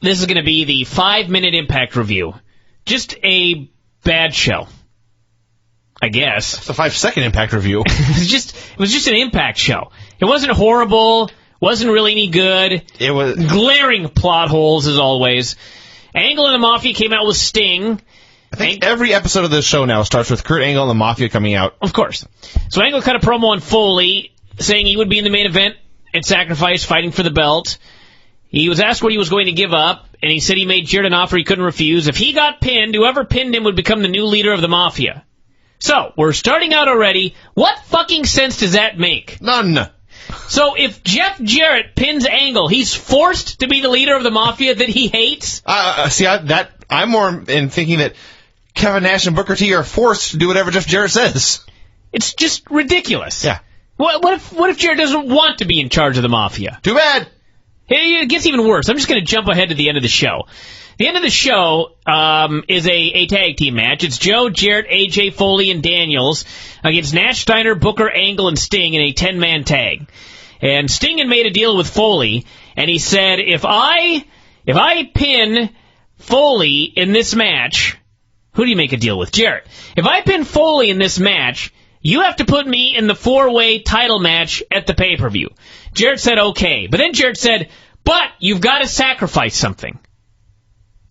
This is going to be the 5-minute Impact review. Just a bad show, I guess. It's a 5-second Impact review. It was just an Impact show. It wasn't horrible. Wasn't really any good. It was glaring plot holes as always. Angle and the Mafia came out with Sting. I think every episode of this show now starts with Kurt Angle and the Mafia coming out. Of course. So Angle cut a promo on Foley saying he would be in the main event at Sacrifice fighting for the belt. He was asked what he was going to give up, and he said he made Jarrett an offer he couldn't refuse. If he got pinned, whoever pinned him would become the new leader of the Mafia. So, we're starting out already. What fucking sense does that make? None. So, if Jeff Jarrett pins Angle, he's forced to be the leader of the Mafia that he hates? I'm more in thinking that Kevin Nash and Booker T are forced to do whatever Jeff Jarrett says. It's just ridiculous. Yeah. What if Jarrett doesn't want to be in charge of the Mafia? Too bad. It gets even worse. I'm just going to jump ahead to the end of the show. The end of the show is a tag team match. It's Joe, Jarrett, AJ, Foley, and Daniels against Nash, Steiner, Booker, Angle, and Sting in a 10-man tag. And Sting had made a deal with Foley, and he said, if I pin Foley in this match, who do you make a deal with? Jarrett. If I pin Foley in this match, you have to put me in the 4-way title match at the pay-per-view. Jarrett said, okay. But then Jarrett said, but you've got to sacrifice something.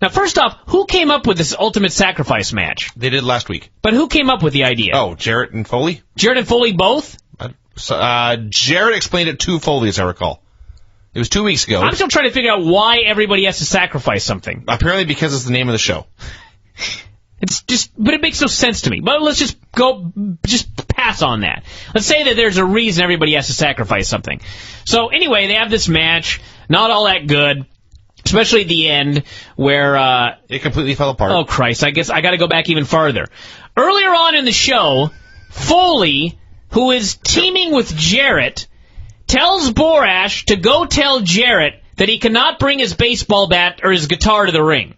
Now, first off, who came up with this Ultimate Sacrifice match? They did last week. But who came up with the idea? Oh, Jarrett and Foley? Jarrett and Foley both? Jarrett explained it to Foley, as I recall. It was 2 weeks ago. I'm still trying to figure out why everybody has to sacrifice something. Apparently because it's the name of the show. But it makes no sense to me. But let's just pass on that. Let's say that there's a reason everybody has to sacrifice something. So anyway, they have this match, not all that good, especially at the end where it completely fell apart. Oh Christ! I guess I got to go back even farther. Earlier on in the show, Foley, who is teaming with Jarrett, tells Borash to go tell Jarrett that he cannot bring his baseball bat or his guitar to the ring.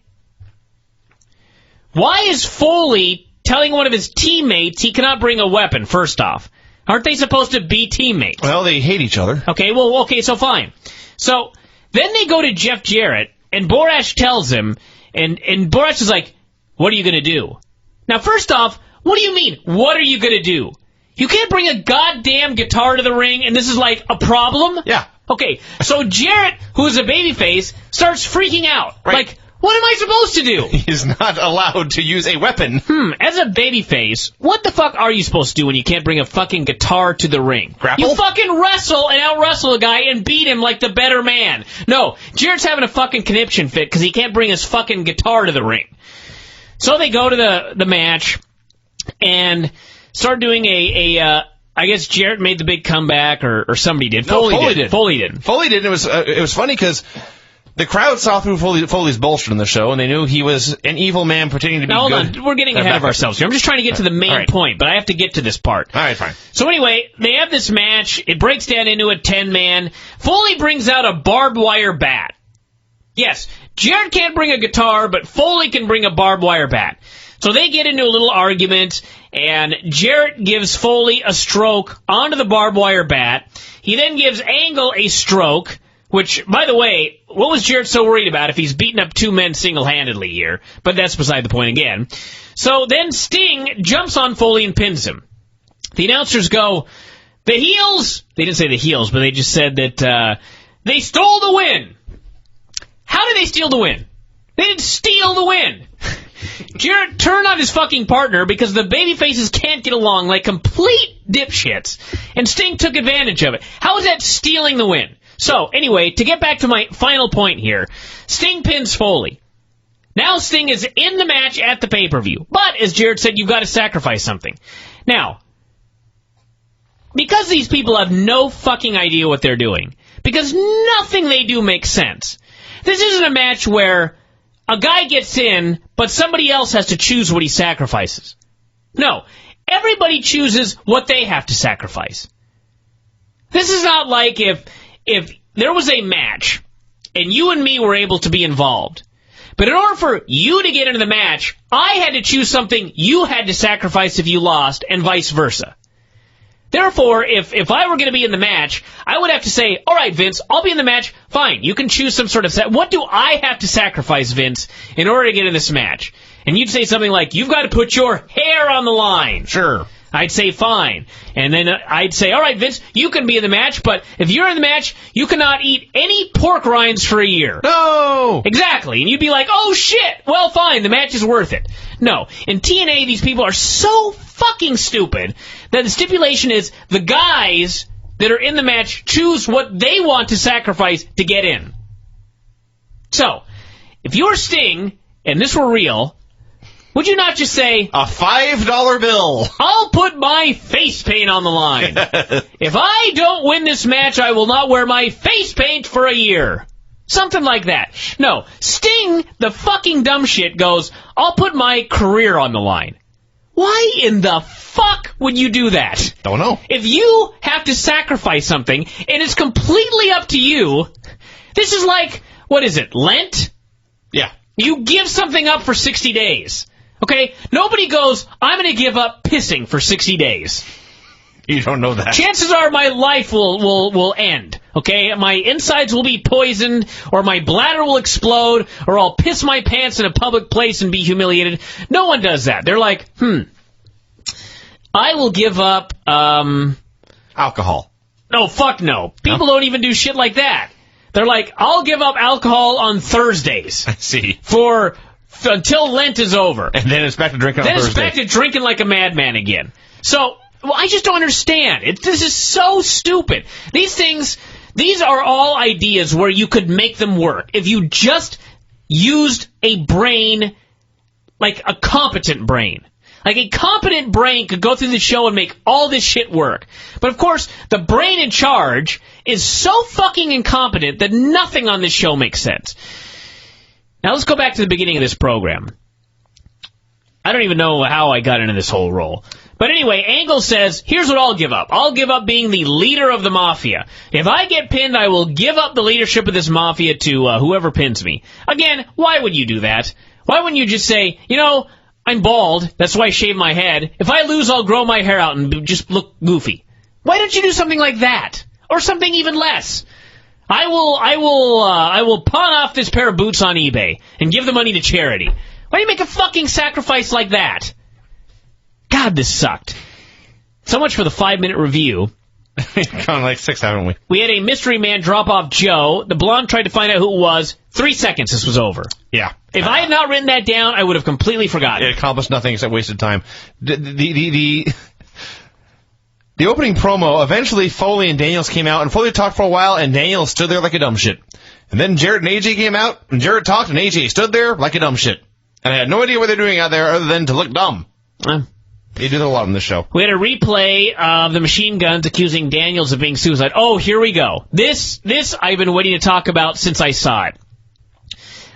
Why is Foley telling one of his teammates he cannot bring a weapon, first off? Aren't they supposed to be teammates? Well, they hate each other. Okay, so fine. So, then they go to Jeff Jarrett, and Borash tells him, and Borash is like, what are you going to do? Now, first off, what do you mean, what are you going to do? You can't bring a goddamn guitar to the ring, and this is like a problem? Yeah. Okay, so Jarrett, who is a babyface, starts freaking out. Right. Like, what am I supposed to do? He is not allowed to use a weapon. As a babyface, what the fuck are you supposed to do when you can't bring a fucking guitar to the ring? Grapple? You fucking wrestle and out-wrestle a guy and beat him like the better man. No, Jarrett's having a fucking conniption fit because he can't bring his fucking guitar to the ring. So they go to the match and start doing I guess Jarrett made the big comeback or somebody did. No, Foley did. Foley did. Foley did. It was funny because the crowd saw through Foley's bullshit on the show, and they knew he was an evil man pretending to be good. Hold on. We're getting ahead of ourselves here. I'm just trying to get to the main point, but I have to get to this part. All right, fine. So anyway, they have this match. It breaks down into a 10-man. Foley brings out a barbed wire bat. Yes, Jarrett can't bring a guitar, but Foley can bring a barbed wire bat. So they get into a little argument, and Jarrett gives Foley a stroke onto the barbed wire bat. He then gives Angle a stroke, which, by the way, what was Jarrett so worried about if he's beating up two men single-handedly here? But that's beside the point again. So then Sting jumps on Foley and pins him. The announcers go, the heels, they didn't say the heels, but they just said that they stole the win. How did they steal the win? They didn't steal the win. Jarrett turned on his fucking partner because the babyfaces can't get along like complete dipshits, and Sting took advantage of it. How is that stealing the win? So, anyway, to get back to my final point here, Sting pins Foley. Now Sting is in the match at the pay-per-view. But, as Jarrett said, you've got to sacrifice something. Now, because these people have no fucking idea what they're doing, because nothing they do makes sense, this isn't a match where a guy gets in, but somebody else has to choose what he sacrifices. No, everybody chooses what they have to sacrifice. This is not like if there was a match and you and me were able to be involved. But in order for you to get into the match, I had to choose something you had to sacrifice if you lost, and vice versa. Therefore, if I were going to be in the match, I would have to say, all right, Vince, I'll be in the match. Fine, you can choose some sort of... What do I have to sacrifice, Vince, in order to get in this match? And you'd say something like, you've got to put your hair on the line. Sure. I'd say, fine. And then I'd say, all right, Vince, you can be in the match, but if you're in the match, you cannot eat any pork rinds for a year. No! Exactly. And you'd be like, oh, shit, well, fine, the match is worth it. No. In TNA, these people are so fucking stupid that the stipulation is the guys that are in the match choose what they want to sacrifice to get in. So, if you're Sting, and this were real... Would you not just say, a $5 bill? I'll put my face paint on the line. If I don't win this match, I will not wear my face paint for a year. Something like that. No, Sting, the fucking dumb shit, goes, I'll put my career on the line. Why in the fuck would you do that? Don't know. If you have to sacrifice something, and it's completely up to you, this is like, what is it, Lent? Yeah. You give something up for 60 days. Okay? Nobody goes, I'm going to give up pissing for 60 days. You don't know that. Chances are my life will end. Okay? My insides will be poisoned, or my bladder will explode, or I'll piss my pants in a public place and be humiliated. No one does that. They're like, I will give up, alcohol. No, fuck no. People don't even do shit like that. They're like, I'll give up alcohol on Thursdays. I see. Until Lent is over. And then it's back to drinking on Thursday. Then it's back to drinking like a madman again. So, I just don't understand. This is so stupid. These are all ideas where you could make them work. If you just used a brain, like a competent brain. Like a competent brain could go through the show and make all this shit work. But of course, the brain in charge is so fucking incompetent that nothing on this show makes sense. Now let's go back to the beginning of this program. I don't even know how I got into this whole role. But anyway, Angle says, here's what I'll give up. I'll give up being the leader of the Mafia. If I get pinned, I will give up the leadership of this Mafia to whoever pins me. Again, why would you do that? Why wouldn't you just say, I'm bald, that's why I shave my head. If I lose, I'll grow my hair out and just look goofy. Why don't you do something like that? Or something even less? I will pawn off this pair of boots on eBay and give the money to charity. Why do you make a fucking sacrifice like that? God, this sucked. So much for the 5-minute review. Gone like 6, haven't we? We had a mystery man drop off Joe. The blonde tried to find out who it was. 3 seconds, this was over. Yeah. If I had not written that down, I would have completely forgotten. It accomplished nothing except wasted time. The opening promo, eventually Foley and Daniels came out, and Foley talked for a while, and Daniels stood there like a dumb shit. And then Jarrett and AJ came out, and Jarrett talked, and AJ stood there like a dumb shit. And I had no idea what they're doing out there other than to look dumb. They did a lot on this show. We had a replay of the Machine Guns accusing Daniels of being suicide. Oh, here we go. This I've been waiting to talk about since I saw it.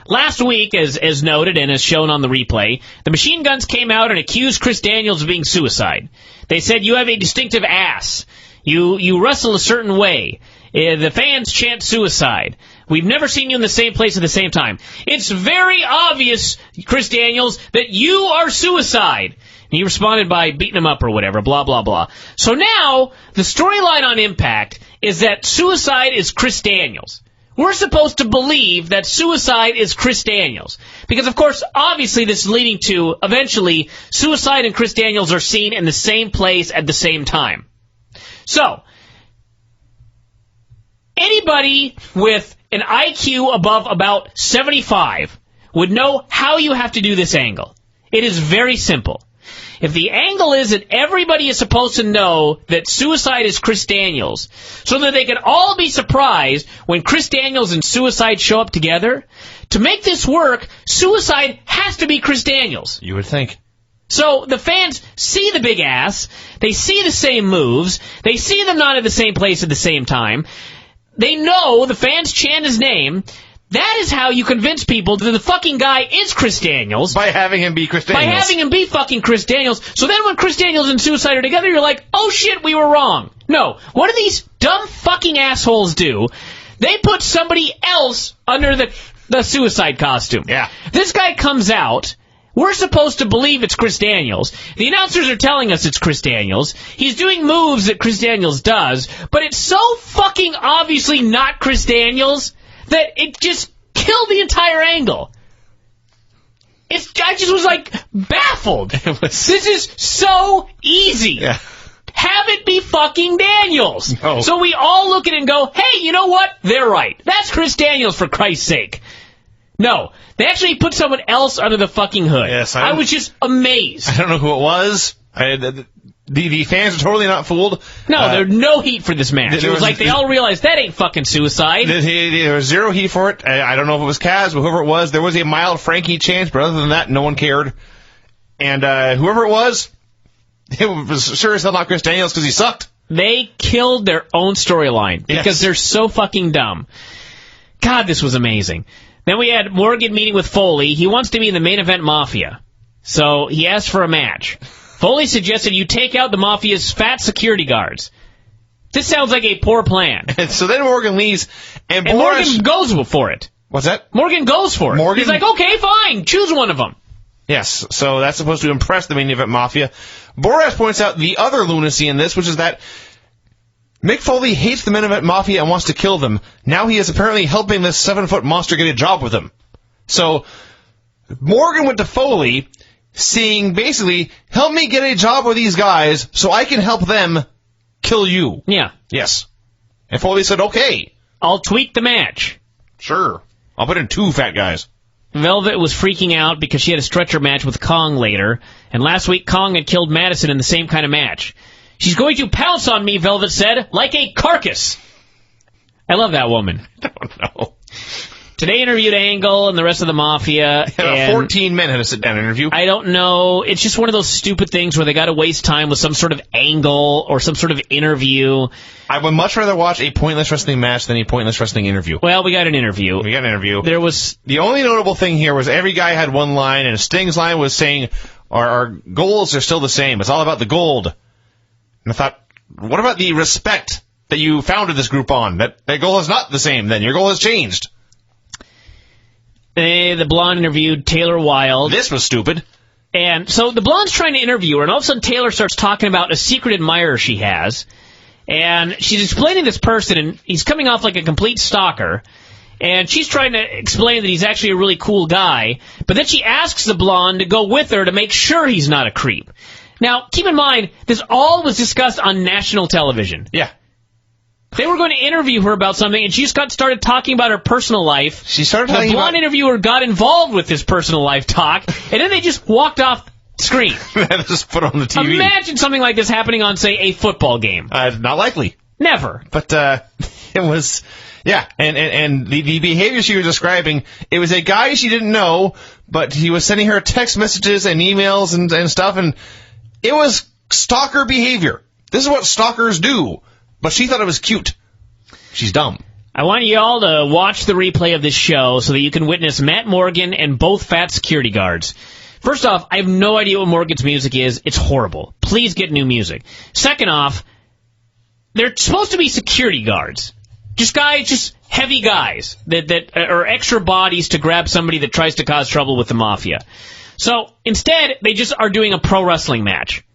Last week, as noted and as shown on the replay, the Machine Guns came out and accused Chris Daniels of being suicide. They said, you have a distinctive ass. You wrestle a certain way. The fans chant suicide. We've never seen you in the same place at the same time. It's very obvious, Chris Daniels, that you are suicide. And he responded by beating him up or whatever, blah, blah, blah. So now, the storyline on Impact is that suicide is Chris Daniels. We're supposed to believe that suicide is Chris Daniels. Because, of course, obviously this is leading to, eventually, suicide and Chris Daniels are seen in the same place at the same time. So, anybody with an IQ above about 75 would know how you have to do this angle. It is very simple. If the angle is that everybody is supposed to know that suicide is Chris Daniels, so that they can all be surprised when Chris Daniels and suicide show up together, to make this work, suicide has to be Chris Daniels. You would think. So the fans see the big ass, they see the same moves, they see them not at the same place at the same time, they know the fans chant his name. That is how you convince people that the fucking guy is Chris Daniels. By having him be Chris Daniels. By having him be fucking Chris Daniels. So then when Chris Daniels and Suicide are together, you're like, oh shit, we were wrong. No. What do these dumb fucking assholes do, they put somebody else under the suicide costume. Yeah. This guy comes out. We're supposed to believe it's Chris Daniels. The announcers are telling us it's Chris Daniels. He's doing moves that Chris Daniels does, but it's so fucking obviously not Chris Daniels that it just killed the entire angle. I just was like baffled. This is so easy. Yeah. Have it be fucking Daniels. No. So we all look at it and go, hey, you know what? They're right. That's Chris Daniels, for Christ's sake. No. They actually put someone else under the fucking hood. Yes, I was just amazed. I don't know who it was. The fans are totally not fooled. No, there's no heat for this match. It was like they all realized that ain't fucking suicide. There was zero heat for it. I don't know if it was Kaz, but whoever it was, there was a mild Frankie chance, but other than that, no one cared. And whoever it was sure as hell not Chris Daniels because he sucked. They killed their own storyline because they're so fucking dumb. God, this was amazing. Then we had Morgan meeting with Foley. He wants to be in the main event Mafia. So he asked for a match. Foley suggested you take out the Mafia's fat security guards. This sounds like a poor plan. And so then Morgan leaves, and Morgan goes for it. What's that? Morgan goes for it. He's like, okay, fine, choose one of them. Yes, so that's supposed to impress the main event Mafia. Boras points out the other lunacy in this, which is that Mick Foley hates the main event Mafia and wants to kill them. Now he is apparently helping this 7-foot monster get a job with him. So Morgan went to Foley, saying basically, help me get a job with these guys so I can help them kill you. Yeah. Yes. And Foley said, okay. I'll tweak the match. Sure. I'll put in 2 fat guys. Velvet was freaking out because she had a stretcher match with Kong later, and last week Kong had killed Madison in the same kind of match. She's going to pounce on me, Velvet said, like a carcass. I love that woman. I don't know. Today interviewed Angle and the rest of the Mafia. Yeah, 14 men had a sit-down interview. I don't know. It's just one of those stupid things where they got to waste time with some sort of angle or some sort of interview. I would much rather watch a pointless wrestling match than a pointless wrestling interview. Well, we got an interview. There was the only notable thing here was every guy had one line, and Sting's line was saying, our goals are still the same. It's all about the gold. And I thought, what about the respect that you founded this group on? That goal is not the same then. Your goal has changed. The blonde interviewed Taylor Wilde. This was stupid. And so the blonde's trying to interview her, and all of a sudden Taylor starts talking about a secret admirer she has. And she's explaining this person, and he's coming off like a complete stalker. And she's trying to explain that he's actually a really cool guy. But then she asks the blonde to go with her to make sure he's not a creep. Now, keep in mind, this all was discussed on national television. Yeah. They were going to interview her about something, and she just talted talking about her personal life. She started talking The blonde interviewer got involved with this personal life talk, and then they just walked off screen. Just put on the TV. Imagine something like this happening on, say, a football game. Not likely. Never. But it was, yeah, and the behavior she was describing, it was a guy she didn't know, but he was sending her text messages and emails and stuff, and it was stalker behavior. This is what stalkers do. But she thought it was cute. She's dumb. I want you all to watch the replay of this show so that you can witness Matt Morgan and both fat security guards. First off, I have no idea what Morgan's music is. It's horrible. Please get new music. Second off, they're supposed to be security guards. Just heavy guys that are extra bodies to grab somebody that tries to cause trouble with the Mafia. So instead, they just are doing a pro wrestling match.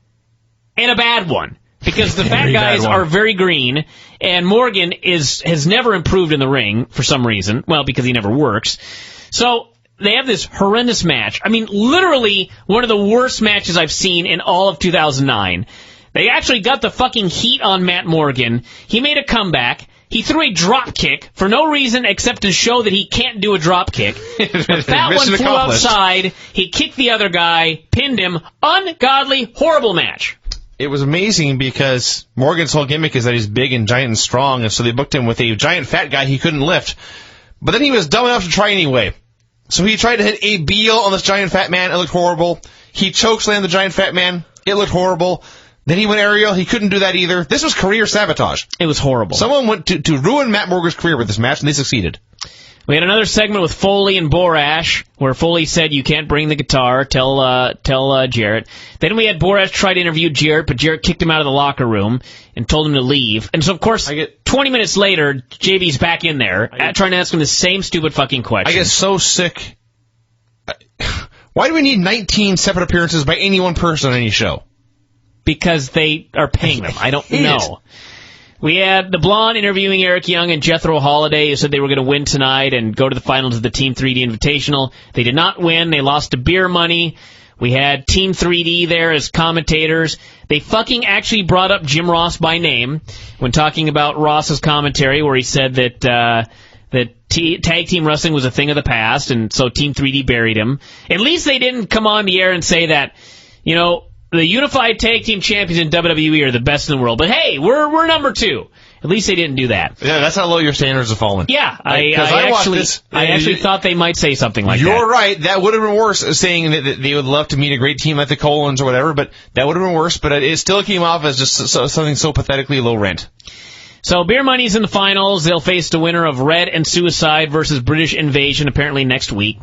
And a bad one. Because the fat guys are very green, and Morgan has never improved in the ring for some reason. Well, because he never works. So they have this horrendous match. I mean, literally one of the worst matches I've seen in all of 2009. They actually got the fucking heat on Matt Morgan. He made a comeback. He threw a drop kick for no reason except to show that he can't do a drop kick. The fat one flew outside. He kicked the other guy, pinned him. Ungodly, horrible match. It was amazing because Morgan's whole gimmick is that he's big and giant and strong, and so they booked him with a giant fat guy he couldn't lift. But then he was dumb enough to try anyway. So he tried to hit a Beal on this giant fat man. It looked horrible. He chokeslammed the giant fat man. It looked horrible. Then he went aerial. He couldn't do that either. This was career sabotage. It was horrible. Someone went to ruin Matt Morgan's career with this match, and they succeeded. We had another segment with Foley and Borash, where Foley said, "You can't bring the guitar, tell Jarrett." Then we had Borash try to interview Jarrett, but Jarrett kicked him out of the locker room and told him to leave. And so, of course, 20 minutes later, JB's back in there, trying to ask him the same stupid fucking question. I get so sick. Why do we need 19 separate appearances by any one person on any show? Because they are paying them. I don't know. We had the Blonde interviewing Eric Young and Jethro Holliday, who said they were going to win tonight and go to the finals of the Team 3D Invitational. They did not win. They lost to Beer Money. We had Team 3D there as commentators. They fucking actually brought up Jim Ross by name when talking about Ross's commentary, where he said that tag team wrestling was a thing of the past, and so Team 3D buried him. At least they didn't come on the air and say that, the unified tag team champions in WWE are the best in the world. But hey, we're number 2. At least they didn't do that. Yeah, that's how low your standards have fallen. Yeah, I actually thought they might say something like that. You're right. That would have been worse, saying that they would love to meet a great team like the Colons or whatever, but that would have been worse. But it still came off as just something so pathetically low rent. So Beer Money's in the finals. They'll face the winner of Red and Suicide versus British Invasion apparently next week.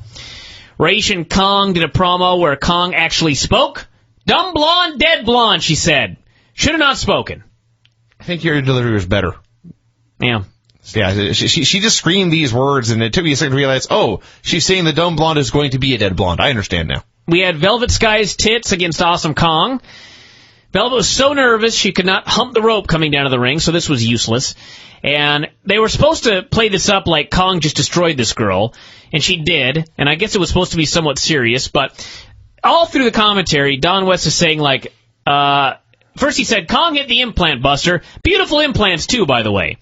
Raish and Kong did a promo where Kong actually spoke. "Dumb blonde, dead blonde," she said. Should have not spoken. I think your delivery was better. Yeah. Yeah, she just screamed these words, and it took me a second to realize, she's saying the dumb blonde is going to be a dead blonde. I understand now. We had Velvet Sky's tits against Awesome Kong. Velvet was so nervous she could not hump the rope coming down to the ring, so this was useless. And they were supposed to play this up like Kong just destroyed this girl, and she did, and I guess it was supposed to be somewhat serious, but all through the commentary, Don West is saying, first he said, "Kong hit the implant buster." Beautiful implants, too, by the way.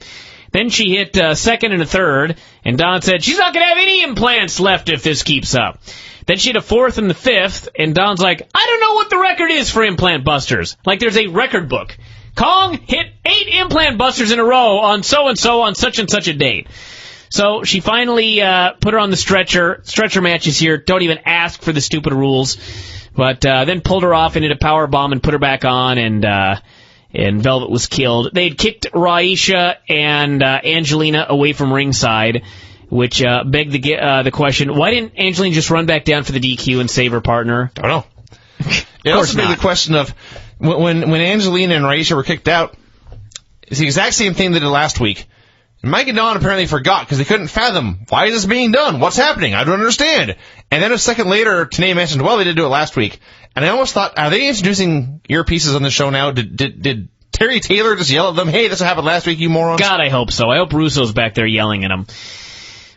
Then she hit second and a third, and Don said, "She's not going to have any implants left if this keeps up." Then she hit a fourth and the fifth, and Don's like, "I don't know what the record is for implant busters." Like there's a record book. Kong hit 8 implant busters in a row on so-and-so on such and such a date. So she finally put her on the stretcher. Stretcher matches here. Don't even ask for the stupid rules. But then pulled her off and hit a power bomb and put her back on, and Velvet was killed. They'd kicked Raisha and Angelina away from ringside, which begged the question, why didn't Angelina just run back down for the DQ and save her partner? I don't know. It also begs the question of, when Angelina and Raisha were kicked out, it's the exact same thing they did last week. And Mike and Don apparently forgot because they couldn't fathom, why is this being done? What's happening? I don't understand. And then a second later, Tanae mentioned, well, they did do it last week. And I almost thought, are they introducing earpieces on the show now? Did Terry Taylor just yell at them, "Hey, this happened last week, you morons"? God, I hope so. I hope Russo's back there yelling at them.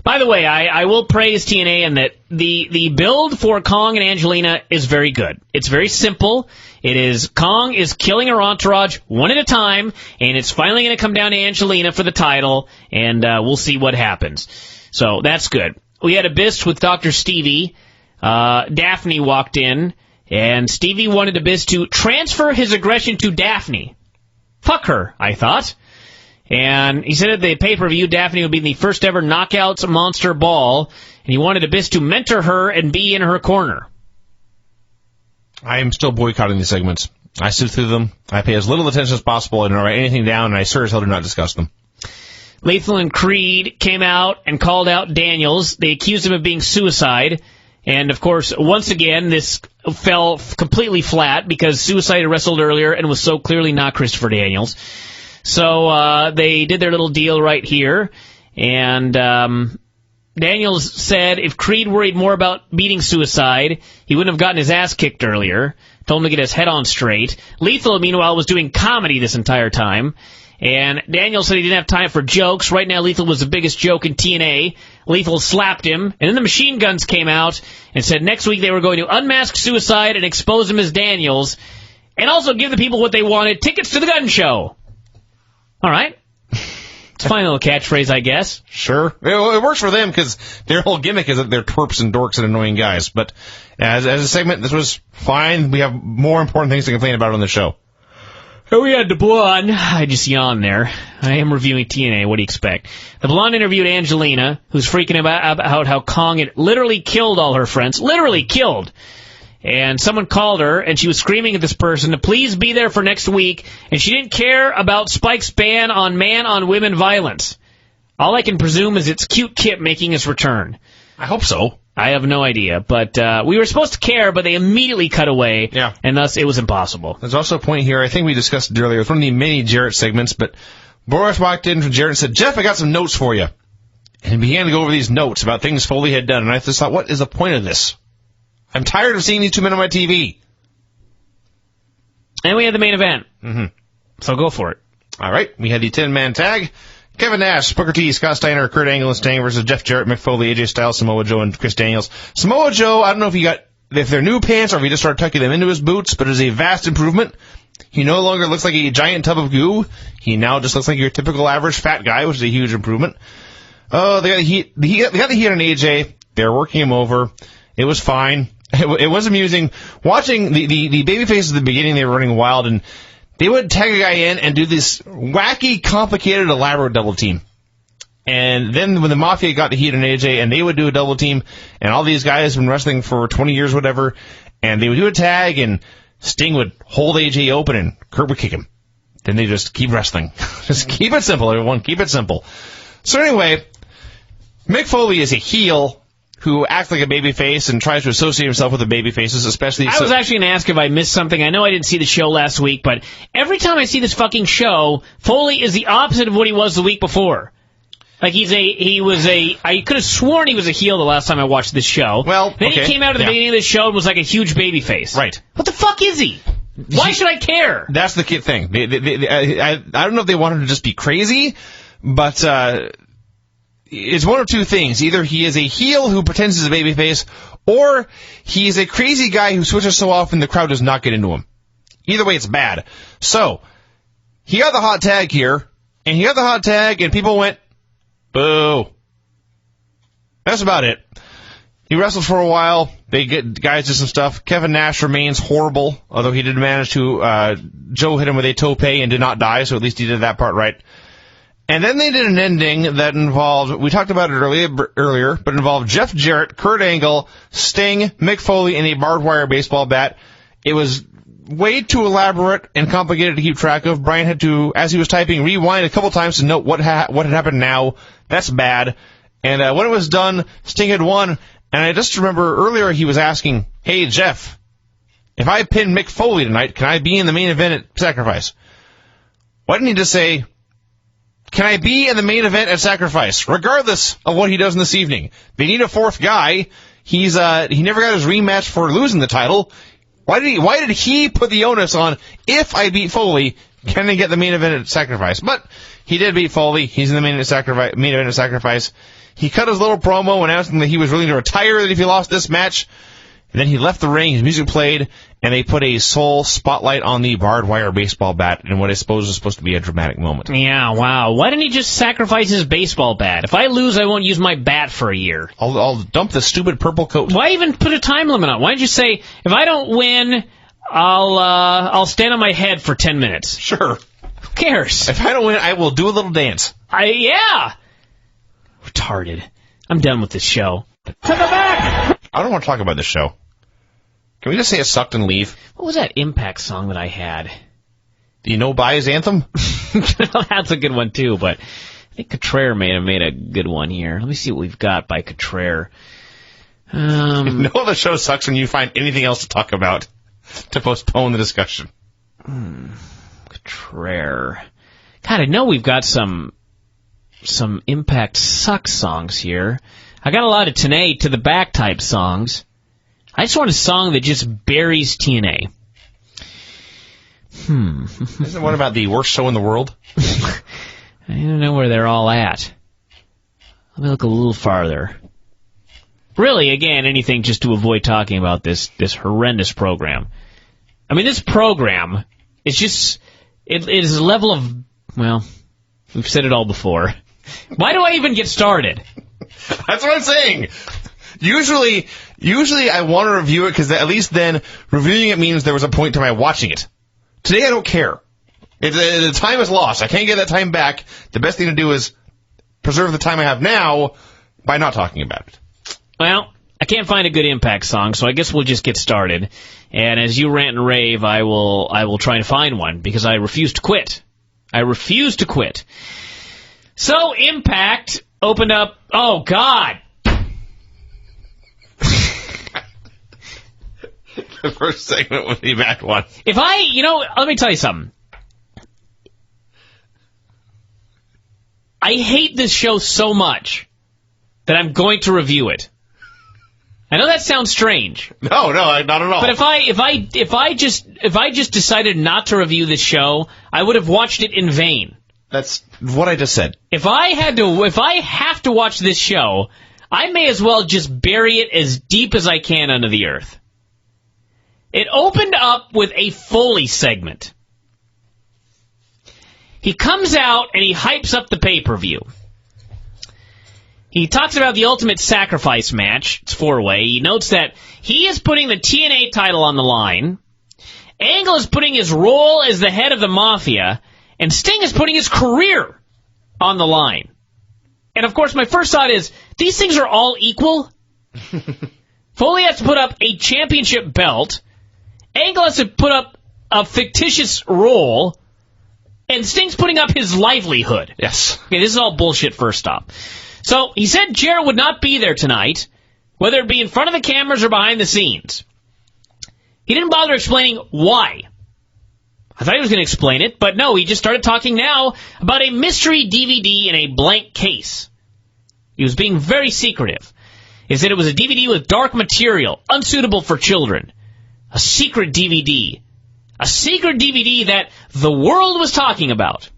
By the way, I will praise TNA in that the build for Kong and Angelina is very good. It's very simple. It is Kong is killing her entourage one at a time, and it's finally going to come down to Angelina for the title, and we'll see what happens. So that's good. We had Abyss with Dr. Stevie. Daphne walked in, and Stevie wanted Abyss to transfer his aggression to Daphne. Fuck her, I thought. And he said at the pay-per-view, Daphne would be the first ever Knockouts Monster Ball, and he wanted Abyss to mentor her and be in her corner. I am still boycotting these segments. I sit through them. I pay as little attention as possible. I don't write anything down, and I sure as hell do not discuss them. Lethal and Creed came out and called out Daniels. They accused him of being suicide. And, of course, once again, this fell completely flat because Suicide had wrestled earlier and was so clearly not Christopher Daniels. So they did their little deal right here. And Daniels said if Creed worried more about beating Suicide, he wouldn't have gotten his ass kicked earlier. Told him to get his head on straight. Lethal, meanwhile, was doing comedy this entire time. And Daniels said he didn't have time for jokes. Right now, Lethal was the biggest joke in TNA. Lethal slapped him. And then the Machine Guns came out and said next week they were going to unmask Suicide and expose him as Daniels. And also give the people what they wanted, tickets to the gun show. All right. It's a fine little catchphrase, I guess. Sure. It works for them because their whole gimmick is that they're twerps and dorks and annoying guys. But as a segment, this was fine. We have more important things to complain about on the show. Here we had the Blonde. I just yawned there. I am reviewing TNA. What do you expect? The Blonde interviewed Angelina, who's freaking about how Kong had literally killed all her friends. Literally killed. And someone called her, and she was screaming at this person to please be there for next week, and she didn't care about Spike's ban on man-on-women violence. All I can presume is it's cute Kip making his return. I hope so. I have no idea, but we were supposed to care, but they immediately cut away, and thus it was impossible. There's also a point here, I think we discussed it earlier, it's one of the many Jarrett segments, but Boris walked in from Jarrett and said, Jeff, I got some notes for you. And he began to go over these notes about things Foley had done, and I just thought, what is the point of this? I'm tired of seeing these two men on my TV. And we had the main event. So go for it. All right, we had the 10-man tag. Kevin Nash, Booker T, Scott Steiner, Kurt Angle, and Sting versus Jeff Jarrett, Mick Foley, AJ Styles, Samoa Joe, and Chris Daniels. Samoa Joe, I don't know if they're new pants or if he just started tucking them into his boots, but it is a vast improvement. He no longer looks like a giant tub of goo. He now just looks like your typical average fat guy, which is a huge improvement. Oh, they got the heat. They got the heat on AJ. They're working him over. It was fine. It was amusing watching the baby faces at the beginning. They were running wild, and they would tag a guy in and do this wacky, complicated, elaborate double team. And then when the Mafia got the heat on AJ, and they would do a double team, and all these guys have been wrestling for 20 years, whatever, and they would do a tag, and Sting would hold AJ open, and Kurt would kick him. Then they just keep wrestling. Just keep it simple, everyone. Keep it simple. So anyway, Mick Foley is a heel who acts like a babyface and tries to associate himself with the babyfaces, especially... I was actually going to ask if I missed something. I know I didn't see the show last week, but every time I see this fucking show, Foley is the opposite of what he was the week before. Like, I could have sworn he was a heel the last time I watched this show. Well, then he came out at the beginning of the show and was like a huge babyface. Right. What the fuck is he? Why should I care? That's the kid thing. I don't know if they want him to just be crazy, but it's one of two things. Either he is a heel who pretends he's a babyface, or he's a crazy guy who switches so often the crowd does not get into him. Either way, it's bad. So, he got the hot tag here, and people went, boo. That's about it. He wrestled for a while. Guys did some stuff. Kevin Nash remains horrible, although he did manage to, Joe hit him with a tope and did not die, so at least he did that part right. And then they did an ending that involved, we talked about it earlier, but involved Jeff Jarrett, Kurt Angle, Sting, Mick Foley, and a barbed wire baseball bat. It was way too elaborate and complicated to keep track of. Brian had to, as he was typing, rewind a couple times to note what had happened now. That's bad. And when it was done, Sting had won. And I just remember earlier he was asking, hey, Jeff, if I pin Mick Foley tonight, can I be in the main event at Sacrifice? Why didn't he just say, can I be in the main event at Sacrifice, regardless of what he does in this evening? They need a fourth guy. He never got his rematch for losing the title. Why did he put the onus on, if I beat Foley, can I get the main event at Sacrifice? But he did beat Foley. He's in the main event at Sacrifice. He cut his little promo announcing that he was willing to retire if he lost this match. And then he left the ring, his music played, and they put a sole spotlight on the barbed wire baseball bat in what I suppose is supposed to be a dramatic moment. Yeah, wow. Why didn't he just sacrifice his baseball bat? If I lose, I won't use my bat for a year. I'll dump the stupid purple coat. Why even put a time limit on it? Why don't you say, if I don't win, I'll stand on my head for 10 minutes? Sure. Who cares? If I don't win, I will do a little dance. Yeah. Retarded. I'm done with this show. To the back! I don't want to talk about this show. Can we just say it sucked and leave? What was that Impact song that I had? Do you know Bai's anthem? That's a good one, too, but I think Cotrere may have made a good one here. Let me see what we've got by Cotrere. No, the show sucks when you find anything else to talk about to postpone the discussion. Cotrere. God, I know we've got some Impact suck songs here. I got a lot of TNA to the back type songs. I just want a song that just buries TNA. Isn't one about the worst show in the world? I don't know where they're all at. Let me look a little farther. Really, again, anything just to avoid talking about this horrendous program. I mean, this program is just... It is a level of... Well, we've said it all before. Why do I even get started? That's what I'm saying. Usually I want to review it because at least then reviewing it means there was a point to my watching it. Today I don't care. The time is lost. I can't get that time back. The best thing to do is preserve the time I have now by not talking about it. Well, I can't find a good Impact song, so I guess we'll just get started. And as you rant and rave, I will try and find one because I refuse to quit. I refuse to quit. So Impact opened up. Oh God. The first segment was the Impact one. Let me tell you something. I hate this show so much that I'm going to review it. I know that sounds strange. No, not at all. But if I just decided not to review this show, I would have watched it in vain. That's what I just said. If I have to watch this show, I may as well just bury it as deep as I can under the earth. It opened up with a Foley segment. He comes out and he hypes up the pay-per-view. He talks about the Ultimate Sacrifice match. It's 4-way. He notes that he is putting the TNA title on the line. Angle is putting his role as the head of the Mafia. And Sting is putting his career on the line. And, of course, my first thought is, these things are all equal. Foley has to put up a championship belt. Angle has to put up a fictitious role. And Sting's putting up his livelihood. Yes. Okay, this is all bullshit first off. So, he said Jarrett would not be there tonight, whether it be in front of the cameras or behind the scenes. He didn't bother explaining why. I thought he was going to explain it, but no, he just started talking now about a mystery DVD in a blank case. He was being very secretive. He said it was a DVD with dark material, unsuitable for children. A secret DVD. A secret DVD that the world was talking about.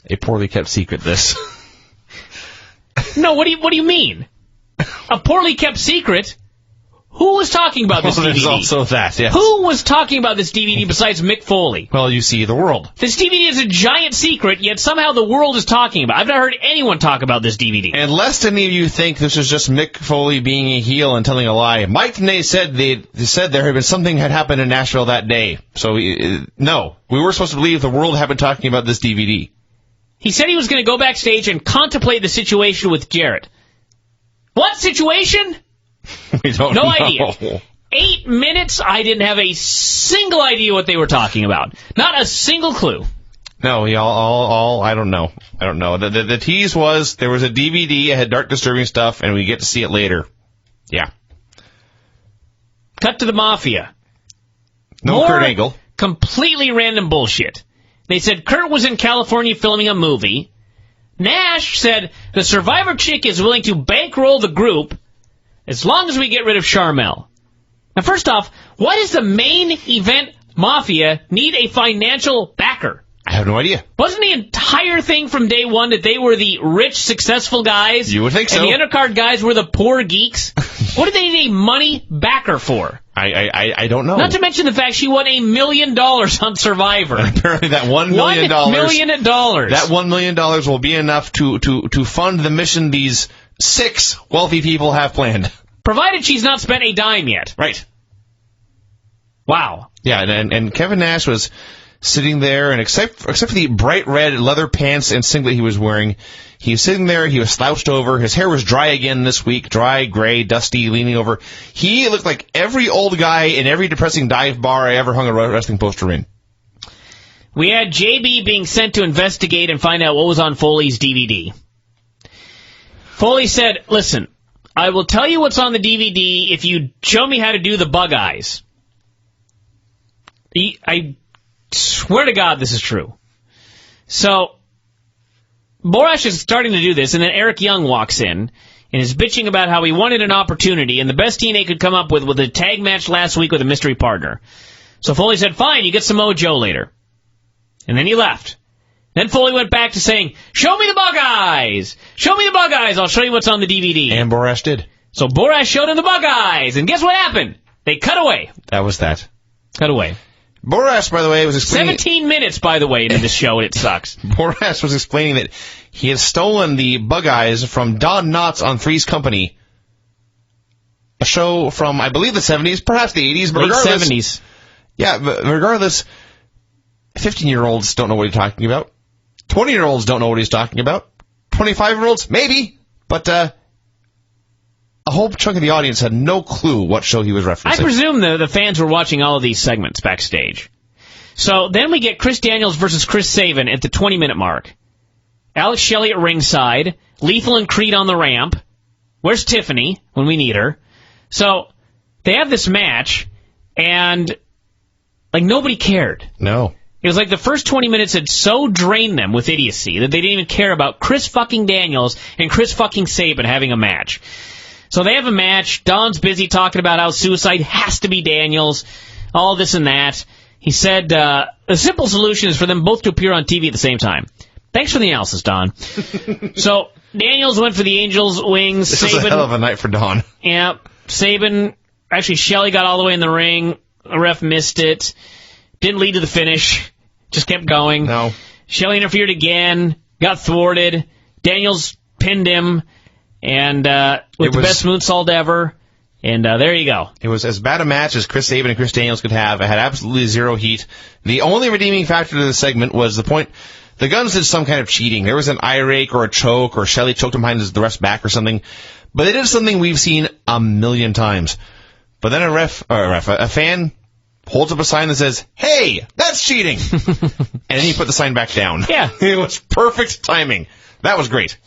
A poorly kept secret, this. No, what do you mean? A poorly kept secret? Who was talking about this DVD? There's also that, yes. Who was talking about this DVD besides Mick Foley? Well, you see, the world. This DVD is a giant secret, yet somehow the world is talking about it. I've not heard anyone talk about this DVD. And lest any of you think this is just Mick Foley being a heel and telling a lie, Mike TNA said they said there had been something had happened in Nashville that day. So, no. We were supposed to believe the world had been talking about this DVD. He said he was going to go backstage and contemplate the situation with Jarrett. What situation? We don't know. No idea. 8 minutes, I didn't have a single idea what they were talking about. Not a single clue. No, I don't know. I don't know. The tease was there was a DVD, it had dark, disturbing stuff, and we get to see it later. Yeah. Cut to the Mafia. No More Kurt Angle. Completely random bullshit. They said Kurt was in California filming a movie. Nash said the Survivor chick is willing to bankroll the group as long as we get rid of Charmel. Now, first off, why does the main event Mafia need a financial backer? I have no idea. Wasn't the entire thing from day one that they were the rich, successful guys? You would think so. And the undercard guys were the poor geeks? What did they need a money backer for? I don't know. Not to mention the fact she won $1 million on Survivor. And apparently that $1 million... $1 million. That $1 million will be enough to fund the mission these 6 wealthy people have planned. Provided she's not spent a dime yet. Right. Wow. Yeah, and Kevin Nash was sitting there, and except for the bright red leather pants and singlet he was wearing, he was sitting there, he was slouched over, his hair was dry again this week, dry, gray, dusty, leaning over. He looked like every old guy in every depressing dive bar I ever hung a wrestling poster in. We had JB being sent to investigate and find out what was on Foley's DVD. Foley said, listen, I will tell you what's on the DVD if you show me how to do the bug eyes. I swear to God this is true. So, Borash is starting to do this, and then Eric Young walks in and is bitching about how he wanted an opportunity, and the best TNA could come up with a tag match last week with a mystery partner. So Foley said, fine, you get Samoa Joe later. And then he left. Then Foley went back to saying, show me the bug eyes! Show me the bug eyes, I'll show you what's on the DVD. And Borash did. So Borash showed him the bug eyes, and guess what happened? They cut away. That was that. Cut away. Borash, by the way, was explaining... 17 minutes, by the way, into this show, and it sucks. Borash was explaining that he had stolen the bug eyes from Don Knotts on Three's Company, a show from, I believe, the 70s, perhaps the 80s, but late regardless... 70s. Yeah, but regardless, 15-year-olds don't know what he's talking about. 20-year-olds don't know what he's talking about. 25-year-olds, maybe, but a whole chunk of the audience had no clue what show he was referencing. I presume the fans were watching all of these segments backstage. So then we get Chris Daniels versus Chris Sabin at the 20-minute mark. Alex Shelley at ringside. Lethal and Creed on the ramp. Where's Tiffany when we need her? So they have this match, and nobody cared. No. It was like the first 20 minutes had so drained them with idiocy that they didn't even care about Chris fucking Daniels and Chris fucking Sabin having a match. So they have a match. Don's busy talking about how suicide has to be Daniels, all this and that. He said the simple solution is for them both to appear on TV at the same time. Thanks for the analysis, Don. So Daniels went for the Angel's wings. This was a hell of a night for Don. Yeah, Sabin. Actually, Shelley got all the way in the ring. The ref missed it. Didn't lead to the finish. Just kept going. No. Shelley interfered again. Got thwarted. Daniels pinned him. And with the best moonsault ever. And there you go. It was as bad a match as Chris Sabin and Chris Daniels could have. It had absolutely zero heat. The only redeeming factor to the segment was the point the Guns did some kind of cheating. There was an eye rake or a choke, or Shelley choked him behind the ref's back or something. But they did something we've seen a million times. But then a fan holds up a sign that says, "Hey, that's cheating!" And then he put the sign back down. Yeah. It was perfect timing. That was great.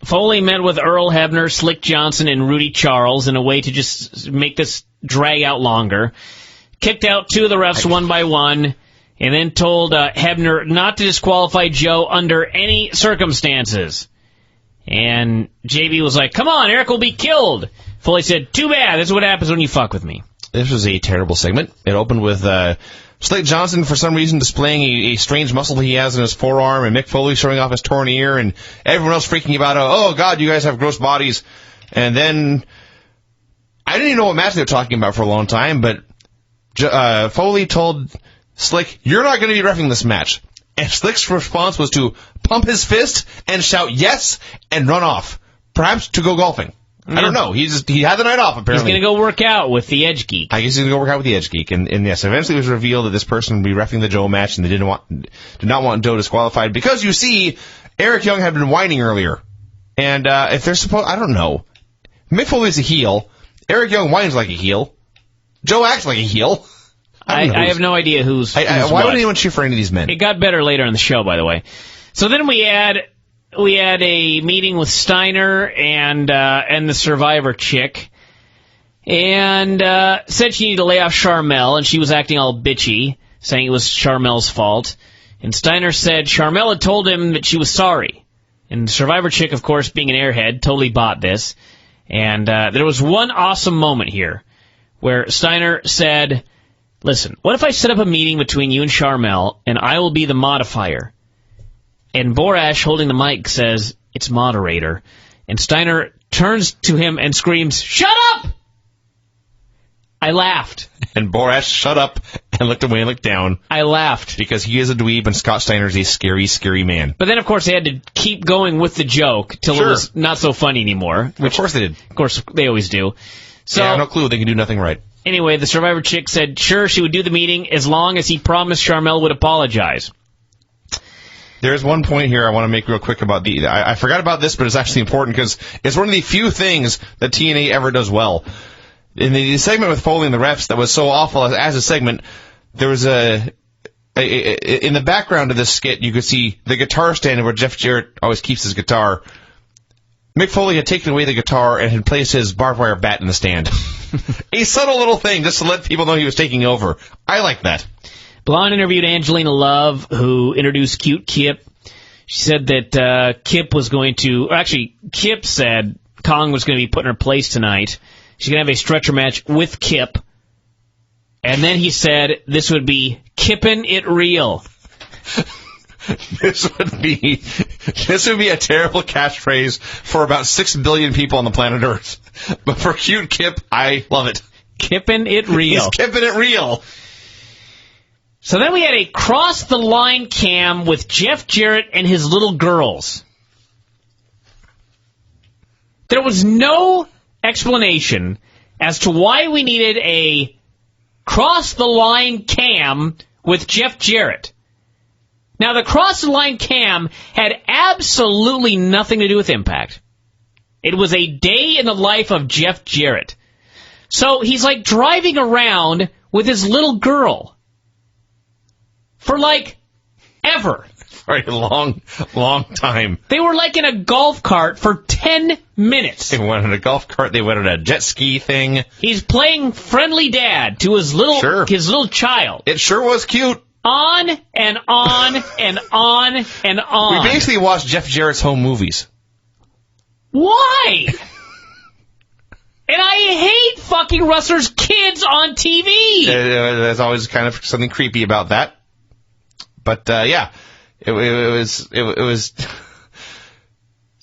Foley met with Earl Hebner, Slick Johnson, and Rudy Charles in a way to just make this drag out longer. Kicked out two of the refs one by one, and then told Hebner not to disqualify Joe under any circumstances. And JB was like, "Come on, Eric will be killed." Foley said, "Too bad. This is what happens when you fuck with me." This was a terrible segment. It opened with Slick Johnson, for some reason, displaying a strange muscle he has in his forearm, and Mick Foley showing off his torn ear, and everyone else freaking about, "Oh, God, you guys have gross bodies." And then, I didn't even know what match they were talking about for a long time, but Foley told Slick, "You're not going to be reffing this match." And Slick's response was to pump his fist and shout yes and run off. Perhaps to go golfing. I don't know. He had the night off, apparently. He's going to go work out with the Edge Geek. I guess he's going to go work out with the Edge Geek. And yes, eventually it was revealed that this person would be reffing the Joe match, and they did not want Joe disqualified. Because, you see, Eric Young had been whining earlier. And if they're supposed... I don't know. Mick Foley's a heel. Eric Young whines like a heel. Joe acts like a heel. I have no idea who's why would anyone cheer for any of these men? It got better later in the show, by the way. So then we had a meeting with Steiner and the Survivor chick, and said she needed to lay off Charmel, and she was acting all bitchy, saying it was Charmel's fault. And Steiner said Charmel had told him that she was sorry. And the Survivor chick, of course, being an airhead, totally bought this. And there was one awesome moment here where Steiner said, "Listen, what if I set up a meeting between you and Charmel, and I will be the modifier?" And Borash, holding the mic, says, "It's moderator." And Steiner turns to him and screams, "Shut up!" I laughed. And Borash shut up and looked away and looked down. I laughed. Because he is a dweeb and Scott Steiner's a scary, scary man. But then, of course, they had to keep going with the joke till it was not so funny anymore. Of course they did. Of course, they always do. So, I have no clue. They can do nothing right. Anyway, the Survivor chick said, sure, she would do the meeting as long as he promised Charmel would apologize. There's one point here I want to make real quick about I forgot about this, but it's actually important because it's one of the few things that TNA ever does well. In the segment with Foley and the refs that was so awful as a segment, there was in the background of this skit, you could see the guitar stand where Jeff Jarrett always keeps his guitar. Mick Foley had taken away the guitar and had placed his barbed wire bat in the stand. A subtle little thing just to let people know he was taking over. I like that. Blonde interviewed Angelina Love, who introduced Cute Kip. She said that Kip was going to... Actually, Kip said Kong was going to be put in her place tonight. She's going to have a stretcher match with Kip. And then he said this would be Kippin' It Real. This would be a terrible catchphrase for about 6 billion people on the planet Earth. But for Cute Kip, I love it. Kippin' It Real. He's kipping it real. So then we had a cross-the-line cam with Jeff Jarrett and his little girls. There was no explanation as to why we needed a cross-the-line cam with Jeff Jarrett. Now, the cross-the-line cam had absolutely nothing to do with Impact. It was a day in the life of Jeff Jarrett. So he's like driving around with his little girl. for like ever. For a long, long time. They were like in a golf cart for 10 minutes. They went on a golf cart. They went on a jet ski thing. He's playing friendly dad to his little child. It sure was cute. On and on and on and on. We basically watched Jeff Jarrett's home movies. Why? And I hate fucking Rustler's kids on TV. There's always kind of something creepy about that. But, yeah. It was it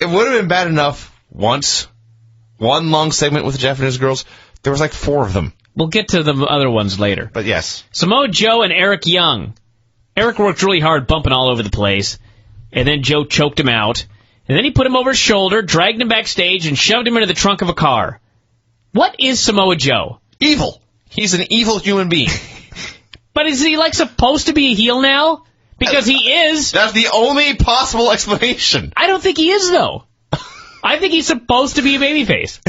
would have been bad enough once. One long segment with Jeff and his girls. There was like 4 of them. We'll get to the other ones later. But yes. Samoa Joe and Eric Young. Eric worked really hard, bumping all over the place. And then Joe choked him out. And then he put him over his shoulder, dragged him backstage, and shoved him into the trunk of a car. What is Samoa Joe? Evil. He's an evil human being. But is he like supposed to be a heel now? Because he is. That's the only possible explanation. I don't think he is, though. I think he's supposed to be a babyface.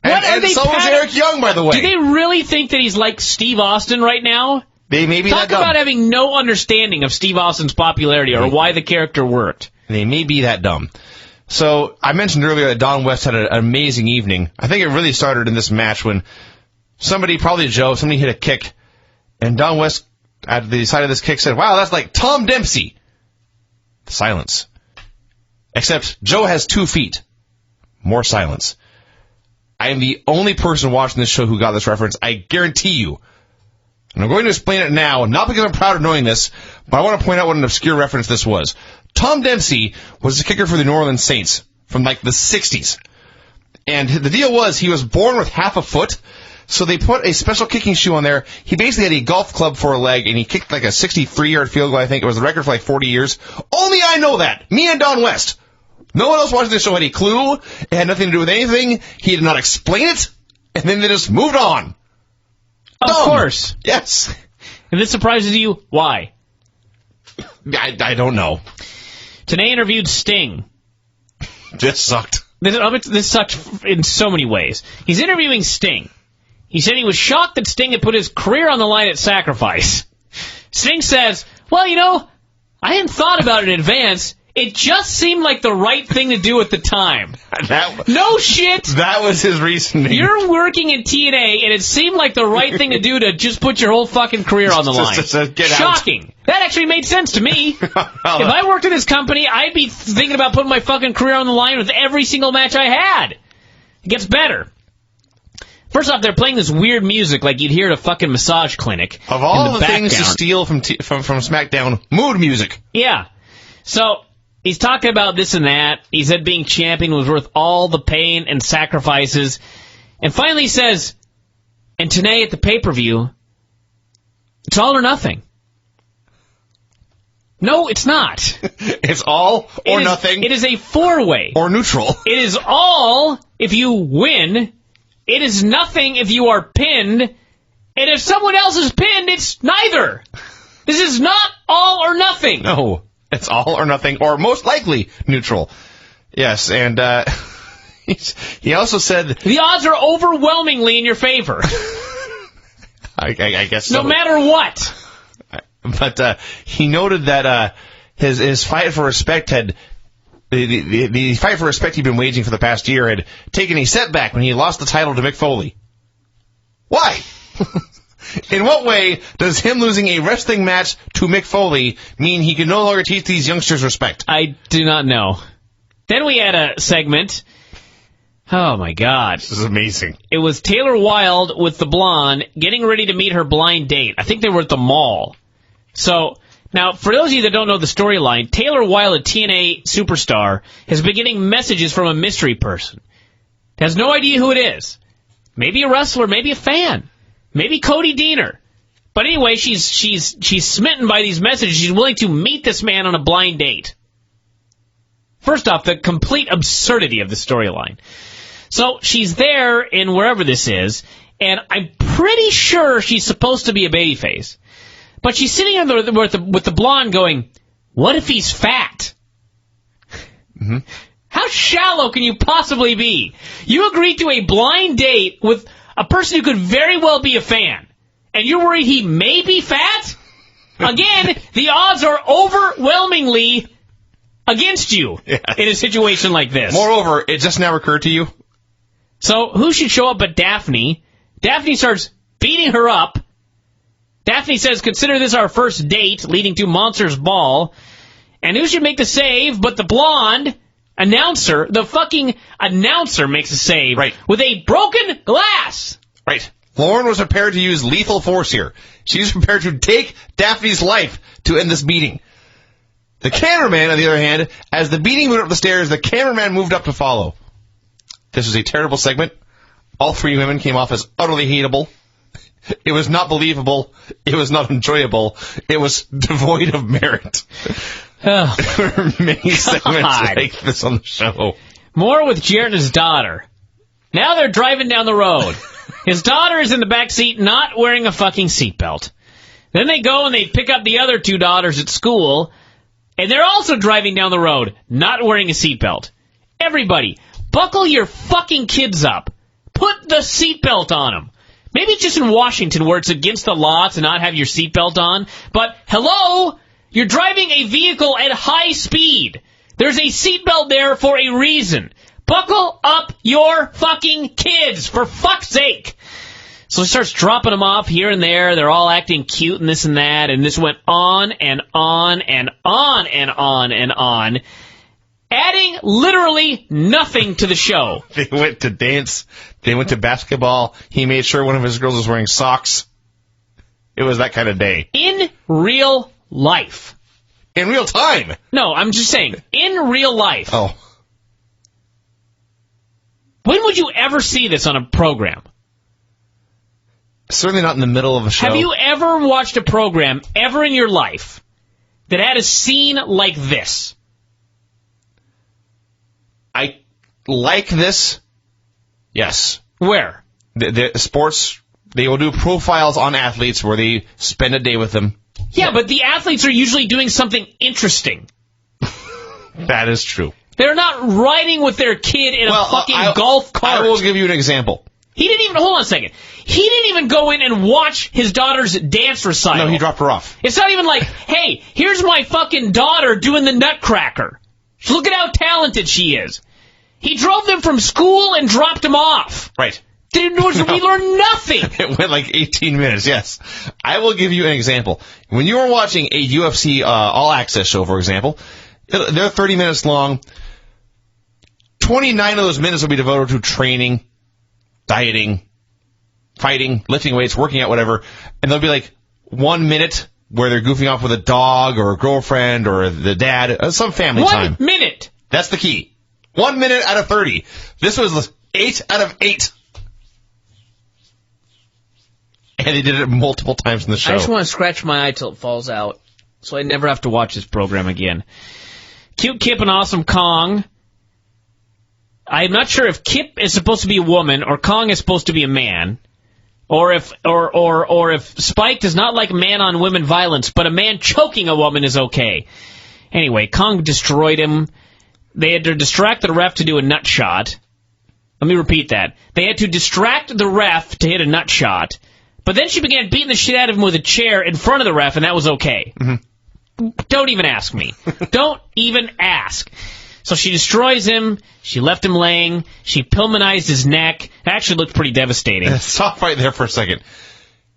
and so is Eric Young, by the way. Do they really think that he's like Steve Austin right now? They may be Talk that dumb. about having no understanding of Steve Austin's popularity or why the character worked. They may be that dumb. So, I mentioned earlier that Don West had an amazing evening. I think it really started in this match when somebody, probably Joe, somebody hit a kick, and Don West, at the side of this kick, said, "Wow, that's like Tom Dempsey." Silence. Except Joe has 2 feet. More silence. I am the only person watching this show who got this reference. I guarantee you. And I'm going to explain it now, not because I'm proud of knowing this, but I want to point out what an obscure reference this was. Tom Dempsey was the kicker for the New Orleans Saints from like the 60s. And the deal was he was born with half a foot, so they put a special kicking shoe on there. He basically had a golf club for a leg, and he kicked like a 63-yard field goal, I think. It was the record for like 40 years. Only I know that. Me and Don West. No one else watching this show had a clue. It had nothing to do with anything. He did not explain it, and then they just moved on. Of course. Yes. If this surprises you, why? I don't know. TNA interviewed Sting. This sucked. This sucked in so many ways. He's interviewing Sting. He said he was shocked that Sting had put his career on the line at Sacrifice. Sting says, "Well, you know, I hadn't thought about it in advance. It just seemed like the right thing to do at the time." No shit! That was his reasoning. You're working in TNA, and it seemed like the right thing to do to just put your whole fucking career on the line. Get Shocking. Out. That actually made sense to me. If I worked in this company, I'd be thinking about putting my fucking career on the line with every single match I had. It gets better. First off, they're playing this weird music like you'd hear at a fucking massage clinic. Of all the things to steal from SmackDown, mood music. Yeah. So, he's talking about this and that. He said being champion was worth all the pain and sacrifices. And finally he says, and today at the pay-per-view, it's all or nothing. No, it's not. It's all or nothing. It is a 4-way. Or neutral. It is all if you win. It is nothing if you are pinned. And if someone else is pinned, it's neither. This is not all or nothing. No. It's all or nothing, or most likely neutral. Yes, and he also said... The odds are overwhelmingly in your favor. I guess so. No matter what. But he noted that his fight for respect had... The fight for respect he'd been waging for the past year had taken a setback when he lost the title to Mick Foley. Why? In what way does him losing a wrestling match to Mick Foley mean he can no longer teach these youngsters respect? I do not know. Then we had a segment. Oh, my God. This is amazing. It was Taylor Wilde with the blonde getting ready to meet her blind date. I think they were at the mall. So, now, for those of you that don't know the storyline, Taylor Wilde, a TNA superstar, has been getting messages from a mystery person. Has no idea who it is. Maybe a wrestler, maybe a fan. Maybe Cody Deaner. But anyway, she's smitten by these messages. She's willing to meet this man on a blind date. First off, the complete absurdity of the storyline. So she's there in wherever this is, and I'm pretty sure she's supposed to be a babyface. But she's sitting with the blonde going, what if he's fat? Mm-hmm. How shallow can you possibly be? You agreed to a blind date with a person who could very well be a fan, and you're worried he may be fat? Again, the odds are overwhelmingly against you in a situation like this. Moreover, it just now occurred to you. So who should show up but Daphne? Daphne starts beating her up. Daphne says, consider this our first date, leading to Monsters Ball. And who should make the save but the blonde announcer? The fucking announcer makes a save with a broken glass. Right. Lauren was prepared to use lethal force here. She was prepared to take Daphne's life to end this beating. The cameraman, on the other hand, as the beating moved up the stairs, the cameraman moved up to follow. This was a terrible segment. All three women came off as utterly hateable. It was not believable. It was not enjoyable. It was devoid of merit. There were many segments like this on the show. More with Jarrett and his daughter. Now they're driving down the road. His daughter is in the back seat not wearing a fucking seatbelt. Then they go and they pick up the other two daughters at school, and they're also driving down the road not wearing a seatbelt. Everybody, buckle your fucking kids up. Put the seatbelt on them. Maybe just in Washington where it's against the law to not have your seatbelt on. But, hello, you're driving a vehicle at high speed. There's a seatbelt there for a reason. Buckle up your fucking kids, for fuck's sake. So he starts dropping them off here and there. They're all acting cute and this and that. And this went on and on and on and on and on. Adding literally nothing to the show. They went to dance. They went to basketball. He made sure one of his girls was wearing socks. It was that kind of day. In real life. In real time. No, I'm just saying, in real life. Oh. When would you ever see this on a program? Certainly not in the middle of a show. Have you ever watched a program, ever in your life, that had a scene like this? I like this. Yes. Where? The sports, they will do profiles on athletes where they spend a day with them. Yeah, but the athletes are usually doing something interesting. That is true. They're not riding with their kid in a fucking golf cart. I will give you an example. He didn't even, hold on a second. He didn't even go in and watch his daughter's dance recital. No, he dropped her off. It's not even like, hey, here's my fucking daughter doing the Nutcracker. Look at how talented she is. He drove them from school and dropped them off. Right. We learned nothing. It went like 18 minutes, yes. I will give you an example. When you are watching a UFC All Access show, for example, they're 30 minutes long. 29 of those minutes will be devoted to training, dieting, fighting, lifting weights, working out, whatever. And there'll be like 1 minute where they're goofing off with a dog or a girlfriend or the dad, some family time. 1 minute. That's the key. 1 minute out of 30. This was 8 out of 8. And they did it multiple times in the show. I just want to scratch my eye till it falls out, so I never have to watch this program again. Cute Kip and Awesome Kong. I'm not sure if Kip is supposed to be a woman or Kong is supposed to be a man, or if Spike does not like man-on-women violence, but a man choking a woman is okay. Anyway, Kong destroyed him. They had to distract the ref to do a nut shot. Let me repeat that. They had to distract the ref to hit a nut shot, but then she began beating the shit out of him with a chair in front of the ref, and that was okay. Mm-hmm. Don't even ask me. Don't even ask. So she destroys him. She left him laying. She Pillmanized his neck. It actually looked pretty devastating. Stop right there for a second.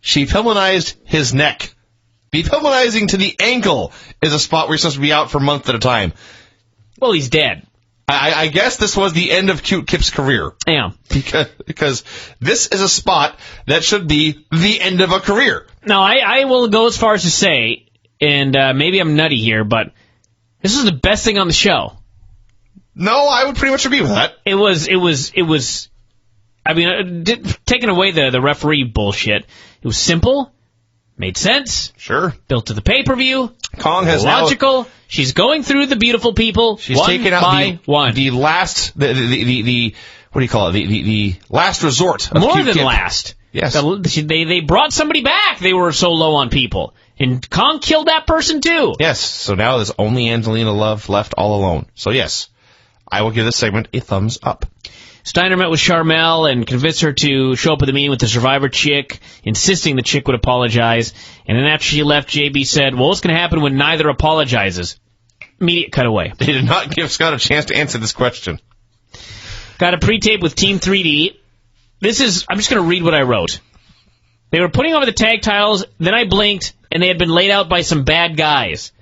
She Pillmanized his neck. The Pillmanizing to the ankle is a spot where you're supposed to be out for months at a time. Well, he's dead. I guess this was the end of Cute Kip's career. Yeah. Because this is a spot that should be the end of a career. No, I will go as far as to say, and maybe I'm nutty here, but this was the best thing on the show. No, I would pretty much agree with that. It was. I mean, taking away the referee bullshit, it was simple, made sense. Sure. Built to the pay-per-view. Kong has logical. Now, she's going through the beautiful people. She's taken out the last, the what do you call it? The last resort of More Cute than Kip. last. Yes. They brought somebody back. They were so low on people. And Kong killed that person too. Yes. So now there's only Angelina Love left all alone. So yes, I will give this segment a thumbs up. Steiner met with Charmel and convinced her to show up at the meeting with the Survivor chick, insisting the chick would apologize. And then after she left, JB said, well, what's going to happen when neither apologizes? Immediate cutaway. They did not give Scott a chance to answer this question. Got a pre-tape with Team 3D. I'm just going to read what I wrote. They were putting over the tag titles, then I blinked, and they had been laid out by some bad guys.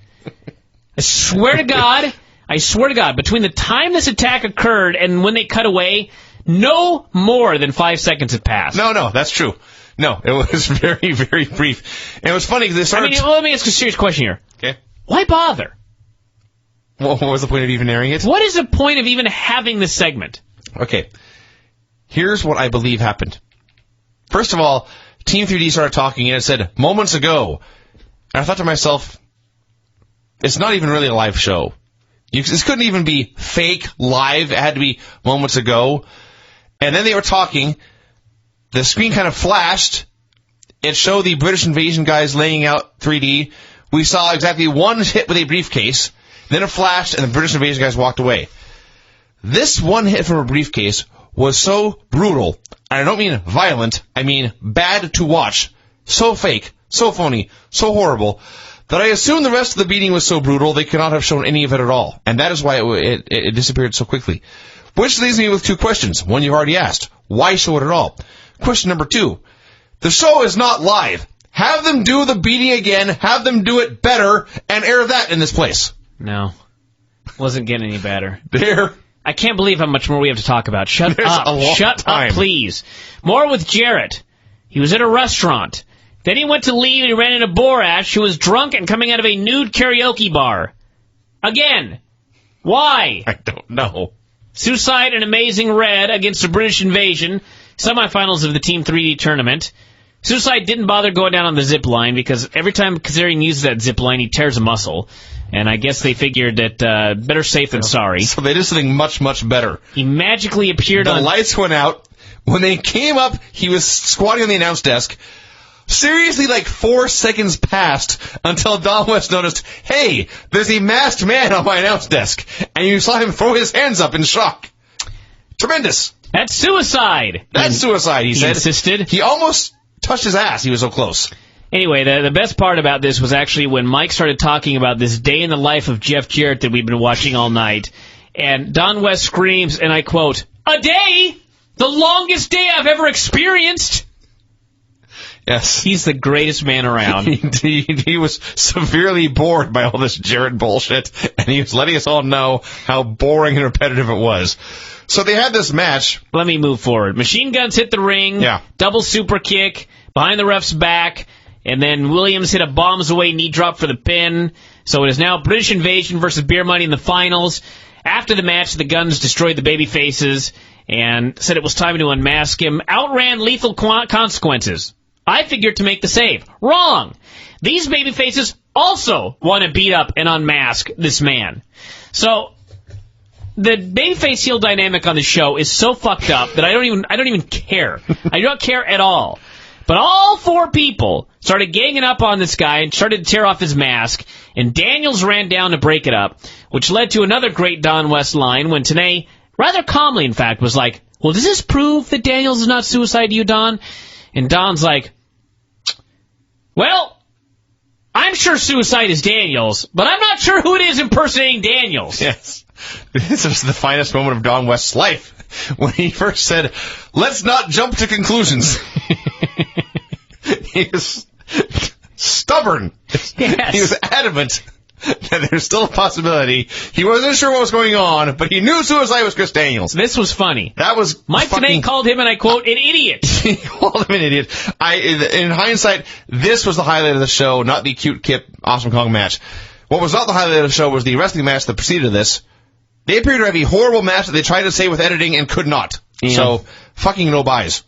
I swear to God, between the time this attack occurred and when they cut away, no more than 5 seconds had passed. No, that's true. No, it was very, very brief. And it was funny because they started... let me ask a serious question here. Okay. Why bother? What was the point of even airing it? What is the point of even having this segment? Okay. Here's what I believe happened. First of all, Team 3D started talking and it said, moments ago. And I thought to myself, it's not even really a live show. This couldn't even be fake live. It had to be moments ago. And then they were talking. The screen kind of flashed. It showed the British Invasion guys laying out 3D. We saw exactly one hit with a briefcase. Then it flashed and the British Invasion guys walked away. This one hit from a briefcase was so brutal. And I don't mean violent. I mean bad to watch. So fake. So phony. So horrible. That I assume the rest of the beating was so brutal they could not have shown any of it at all. And that is why it disappeared so quickly. Which leaves me with two questions. One you've already asked. Why show it at all? Question number 2. The show is not live. Have them do the beating again. Have them do it better. And air that in this place. No. Wasn't getting any better. There. I can't believe how much more we have to talk about. Shut up, please. More with Jarrett. He was at a restaurant. Then he went to leave and he ran into Borash, who was drunk and coming out of a nude karaoke bar. Again. Why? I don't know. Suicide and Amazing Red against the British Invasion. Semifinals of the Team 3D tournament. Suicide didn't bother going down on the zip line because every time Kazarian uses that zip line, he tears a muscle. And I guess they figured that better safe than sorry. So they did something much, much better. He magically appeared The lights went out. When they came up, he was squatting on the announce desk. Seriously, like 4 seconds passed until Don West noticed, hey, there's a masked man on my announce desk. And you saw him throw his hands up in shock. Tremendous. That's suicide. That's suicide, he said. Insisted. He almost touched his ass. He was so close. Anyway, the best part about this was actually when Mike started talking about this day in the life of Jeff Jarrett that we've been watching all night. And Don West screams, and I quote, "A day? The longest day I've ever experienced." Yes. He's the greatest man around. He was severely bored by all this Jarrett bullshit, and he was letting us all know how boring and repetitive it was. So they had this match. Let me move forward. Machine guns hit the ring. Yeah. Double super kick behind the ref's back. And then Williams hit a bombs away knee drop for the pin. So it is now British Invasion versus Beer Money in the finals. After the match, the Guns destroyed the baby faces and said it was time to unmask him. Outran Lethal Consequences. I figured to make the save. Wrong. These baby faces also want to beat up and unmask this man. So the babyface heel dynamic on the show is so fucked up that I don't even care. I don't care at all. But all 4 people started ganging up on this guy and started to tear off his mask, and Daniels ran down to break it up, which led to another great Don West line when Tenay, rather calmly in fact, was like, well, does this prove that Daniels is not suicide to you, Don? And Don's like, well, I'm sure suicide is Daniels, but I'm not sure who it is impersonating Daniels. Yes. This was the finest moment of Don West's life when he first said, let's not jump to conclusions. He was stubborn. Yes. He was adamant that there's still a possibility. He wasn't sure what was going on, but he knew suicide was Chris Daniels. This was funny. That was Mike Tenay called him, and I quote, an idiot. He called him an idiot. In hindsight, this was the highlight of the show, not the cute Kip Awesome Kong match. What was not the highlight of the show was the wrestling match that preceded this. They appeared to have a horrible match that they tried to say with editing and could not. Yeah. So, fucking no buys.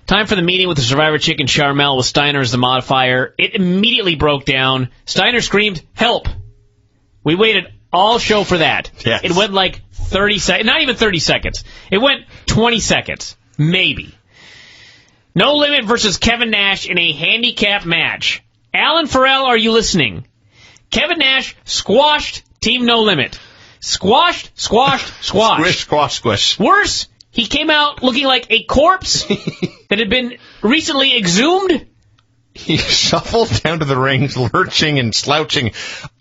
Time for the meeting with the Survivor chick and Charmel with Steiner as the modifier. It immediately broke down. Steiner screamed, help. We waited all show for that. Yes. It went like 30 seconds. Not even 30 seconds. It went 20 seconds. Maybe. No Limit versus Kevin Nash in a handicap match. Alan Farrell, are you listening? Kevin Nash squashed Team No Limit. Squashed. Squish, squash, squish. Worse, He came out looking like a corpse that had been recently exhumed. He shuffled down to the ring, lurching and slouching.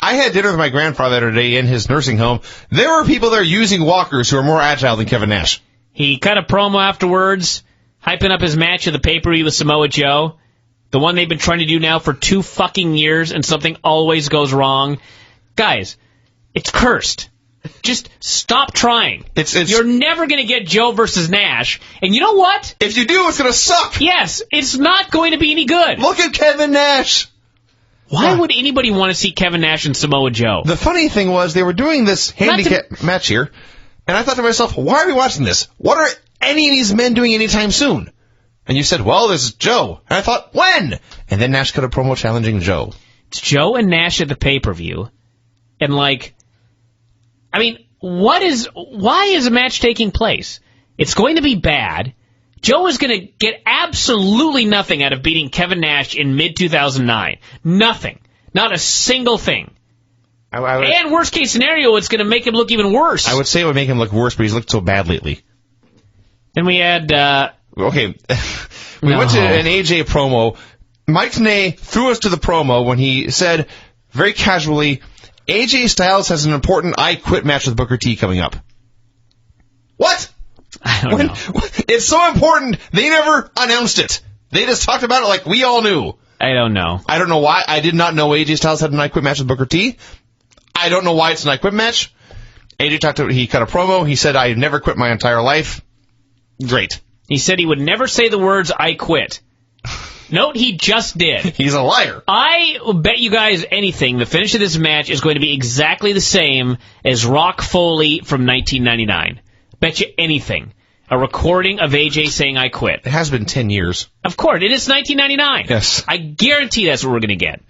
I had dinner with my grandfather today in his nursing home. There were people there using walkers who are more agile than Kevin Nash. He cut a promo afterwards, hyping up his match of the pay-per-view with Samoa Joe. The one they've been trying to do now for 2 fucking years, and something always goes wrong. Guys, it's cursed. Just stop trying. You're never going to get Joe versus Nash. And you know what? If you do, it's going to suck. Yes, it's not going to be any good. Look at Kevin Nash. Why would anybody want to see Kevin Nash and Samoa Joe? The funny thing was they were doing this handicap match here, and I thought to myself, why are we watching this? What are any of these men doing anytime soon? And you said, well, there's Joe. And I thought, when? And then Nash cut a promo challenging Joe. It's Joe and Nash at the pay-per-view. And why is a match taking place? It's going to be bad. Joe is going to get absolutely nothing out of beating Kevin Nash in mid-2009. Nothing. Not a single thing. And worst case scenario, it's going to make him look even worse. I would say it would make him look worse, but he's looked so bad lately. Then we had... Okay. We went to an AJ promo. Mike Tenay threw us to the promo when he said, very casually, AJ Styles has an important I Quit match with Booker T coming up. What? I don't know. It's so important, they never announced it. They just talked about it like we all knew. I don't know. I don't know why. I did not know AJ Styles had an I Quit match with Booker T. I don't know why it's an I Quit match. AJ he cut a promo. He said, I've never quit my entire life. Great. He said he would never say the words, I quit. Note he just did. He's a liar. I bet you guys anything, the finish of this match is going to be exactly the same as Rock Foley from 1999. Bet you anything. A recording of AJ saying, I quit. It has been 10 years. Of course, it is 1999. Yes. I guarantee that's what we're going to get.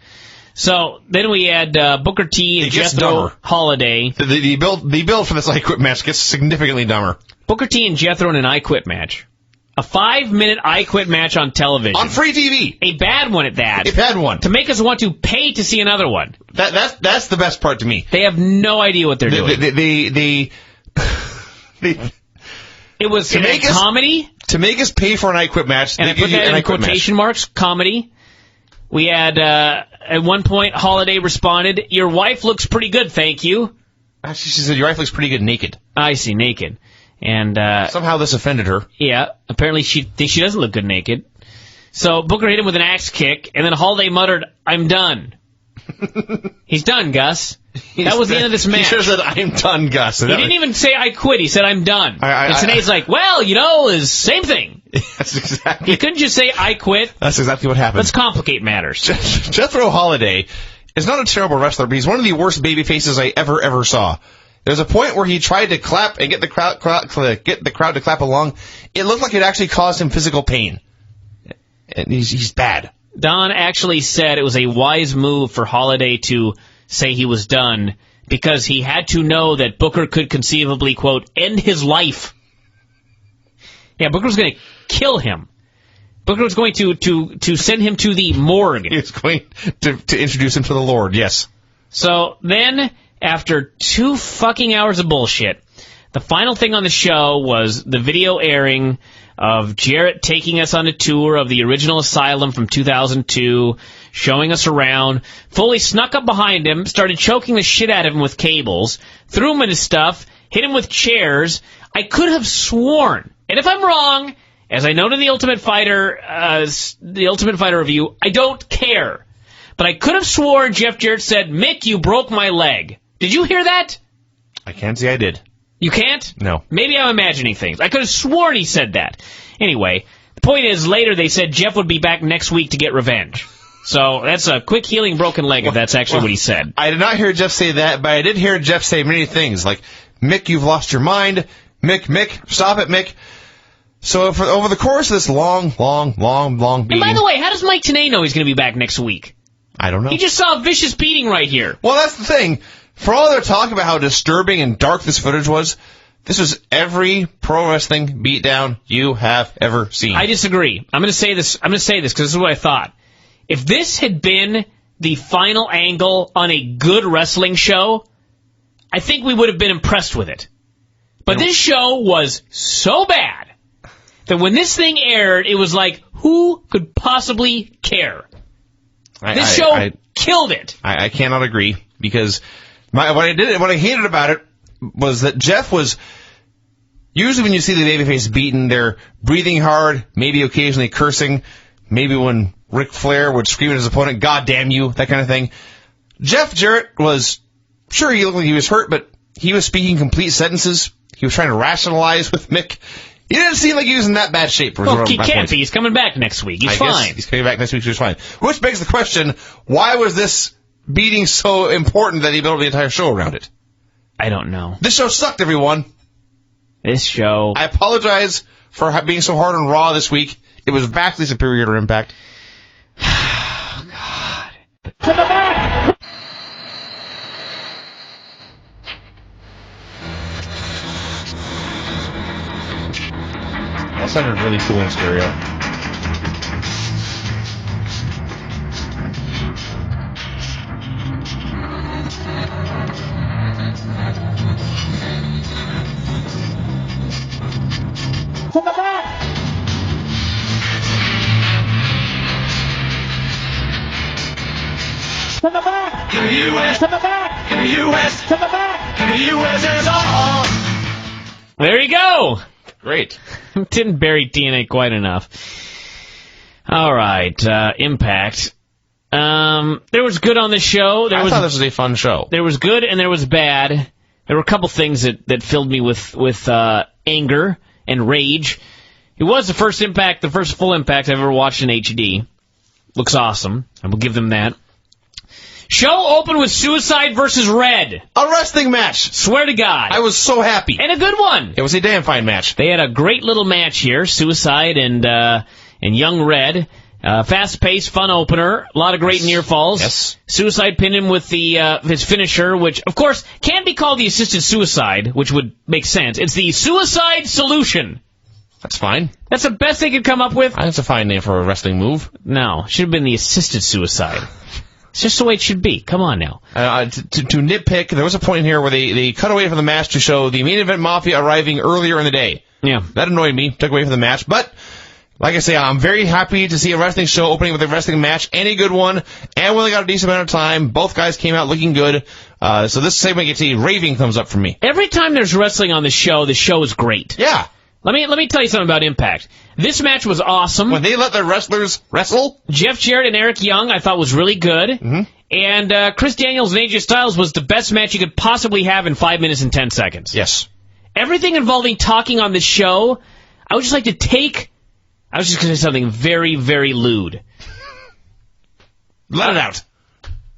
So, then we had Booker T and Jethro Holiday. The build for this I Quit match gets significantly dumber. Booker T and Jethro in an I Quit match. A 5-minute I Quit match on television. On free TV. A bad one at that. A bad one. To make us want to pay to see another one. That's the best part to me. They have no idea what they're doing. It was comedy. To make us pay for an I Quit match. And I put that in quotation marks, comedy. We had, at one point, Holiday responded, your wife looks pretty good, thank you. Actually, she said, your wife looks pretty good naked. I see, naked. And somehow this offended her. Yeah, apparently she doesn't look good naked. So Booker hit him with an axe kick, and then Holiday muttered, I'm done. He's done, Gus. That was the end of this match. He should have said, I'm done, Gus. He didn't even say I quit. He said, I'm done. And Tenay's like, well, is same thing. That's exactly. He couldn't just say I quit. That's exactly what happened. Let's complicate matters. Jethro Holiday is not a terrible wrestler, but he's one of the worst baby faces I ever saw. There's a point where he tried to clap and get the crowd to clap along. It looked like it actually caused him physical pain. And he's bad. Don actually said it was a wise move for Holiday to say he was done because he had to know that Booker could conceivably, quote, end his life. Yeah, Booker was going to kill him. Booker was going to send him to the morgue. He was going to introduce him to the Lord, yes. So then, after 2 fucking hours of bullshit, the final thing on the show was the video airing of Jarrett taking us on a tour of the original Asylum from 2002, showing us around. Foley snuck up behind him, started choking the shit out of him with cables, threw him in his stuff, hit him with chairs. I could have sworn, and if I'm wrong, as I noted in the Ultimate Fighter review, I don't care. But I could have sworn Jeff Jarrett said, Mick, you broke my leg. Did you hear that? I can't say I did. You can't? No. Maybe I'm imagining things. I could have sworn he said that. Anyway, the point is, later they said Jeff would be back next week to get revenge. So that's a quick healing broken leg if that's actually what he said. I did not hear Jeff say that, but I did hear Jeff say many things, like, Mick, you've lost your mind. Mick, stop it, Mick. So over the course of this long beating... And by the way, how does Mike Tenay know he's going to be back next week? I don't know. He just saw a vicious beating right here. Well, that's the thing. For all their talk about how disturbing and dark this footage was, this was every pro wrestling beatdown you have ever seen. I disagree. I'm going to say this because this is what I thought. If this had been the final angle on a good wrestling show, I think we would have been impressed with it. But this show was so bad that when this thing aired, it was like, who could possibly care? This show killed it. I cannot agree, because what I hated about it was that Jeff was, usually when you see the babyface beaten, they're breathing hard, maybe occasionally cursing, maybe when Ric Flair would scream at his opponent, God damn you, that kind of thing. Jeff Jarrett was, sure, he looked like he was hurt, but he was speaking complete sentences. He was trying to rationalize with Mick. He didn't seem like he was in that bad shape. Well, he can't be. He's coming back next week. He's fine. He's coming back next week, so he's fine. Which begs the question, why was this beating so important that he built the entire show around it? I don't know. This show sucked, everyone. This show... I apologize for being so hard on Raw this week. It was vastly superior to Impact. God. To the back! That sounded really cool in stereo. To the back! To the back! Give me US! To the back! Give me US! To the back! Give me US is all! There you go. Great. Didn't bury TNA quite enough. All right, Impact. There was good on the show. I thought this was a fun show. There was good and there was bad. There were a couple things that filled me with anger and rage. It was the first full Impact I've ever watched in HD. Looks awesome. I will give them that. Show opened with Suicide versus Red. A wrestling match. Swear to God. I was so happy. And a good one. It was a damn fine match. They had a great little match here. Suicide and Young Red. Fast-paced, fun opener. A lot of great near falls. Yes. Suicide pinned him with his finisher, which, of course, can't be called the assisted suicide, which would make sense. It's the Suicide Solution. That's fine. That's the best they could come up with? That's a fine name for a wrestling move. No, should have been the assisted suicide. It's just the way it should be. Come on now. To nitpick, there was a point here where they cut away from the match to show the main event Mafia arriving earlier in the day. Yeah. That annoyed me. Took away from the match. But, like I say, I'm very happy to see a wrestling show opening with a wrestling match. Any good one. And we only got a decent amount of time. Both guys came out looking good. So this segment gets a raving thumbs up from me. Every time there's wrestling on the show is great. Yeah. Let me tell you something about Impact. This match was awesome. When they let their wrestlers wrestle. Jeff Jarrett and Eric Young I thought was really good. Mm-hmm. And Chris Daniels and AJ Styles was the best match you could possibly have in 5 minutes and 10 seconds. Yes. Everything involving talking on this show, I would just like to take... I was just going to say something very, very lewd. Let it out.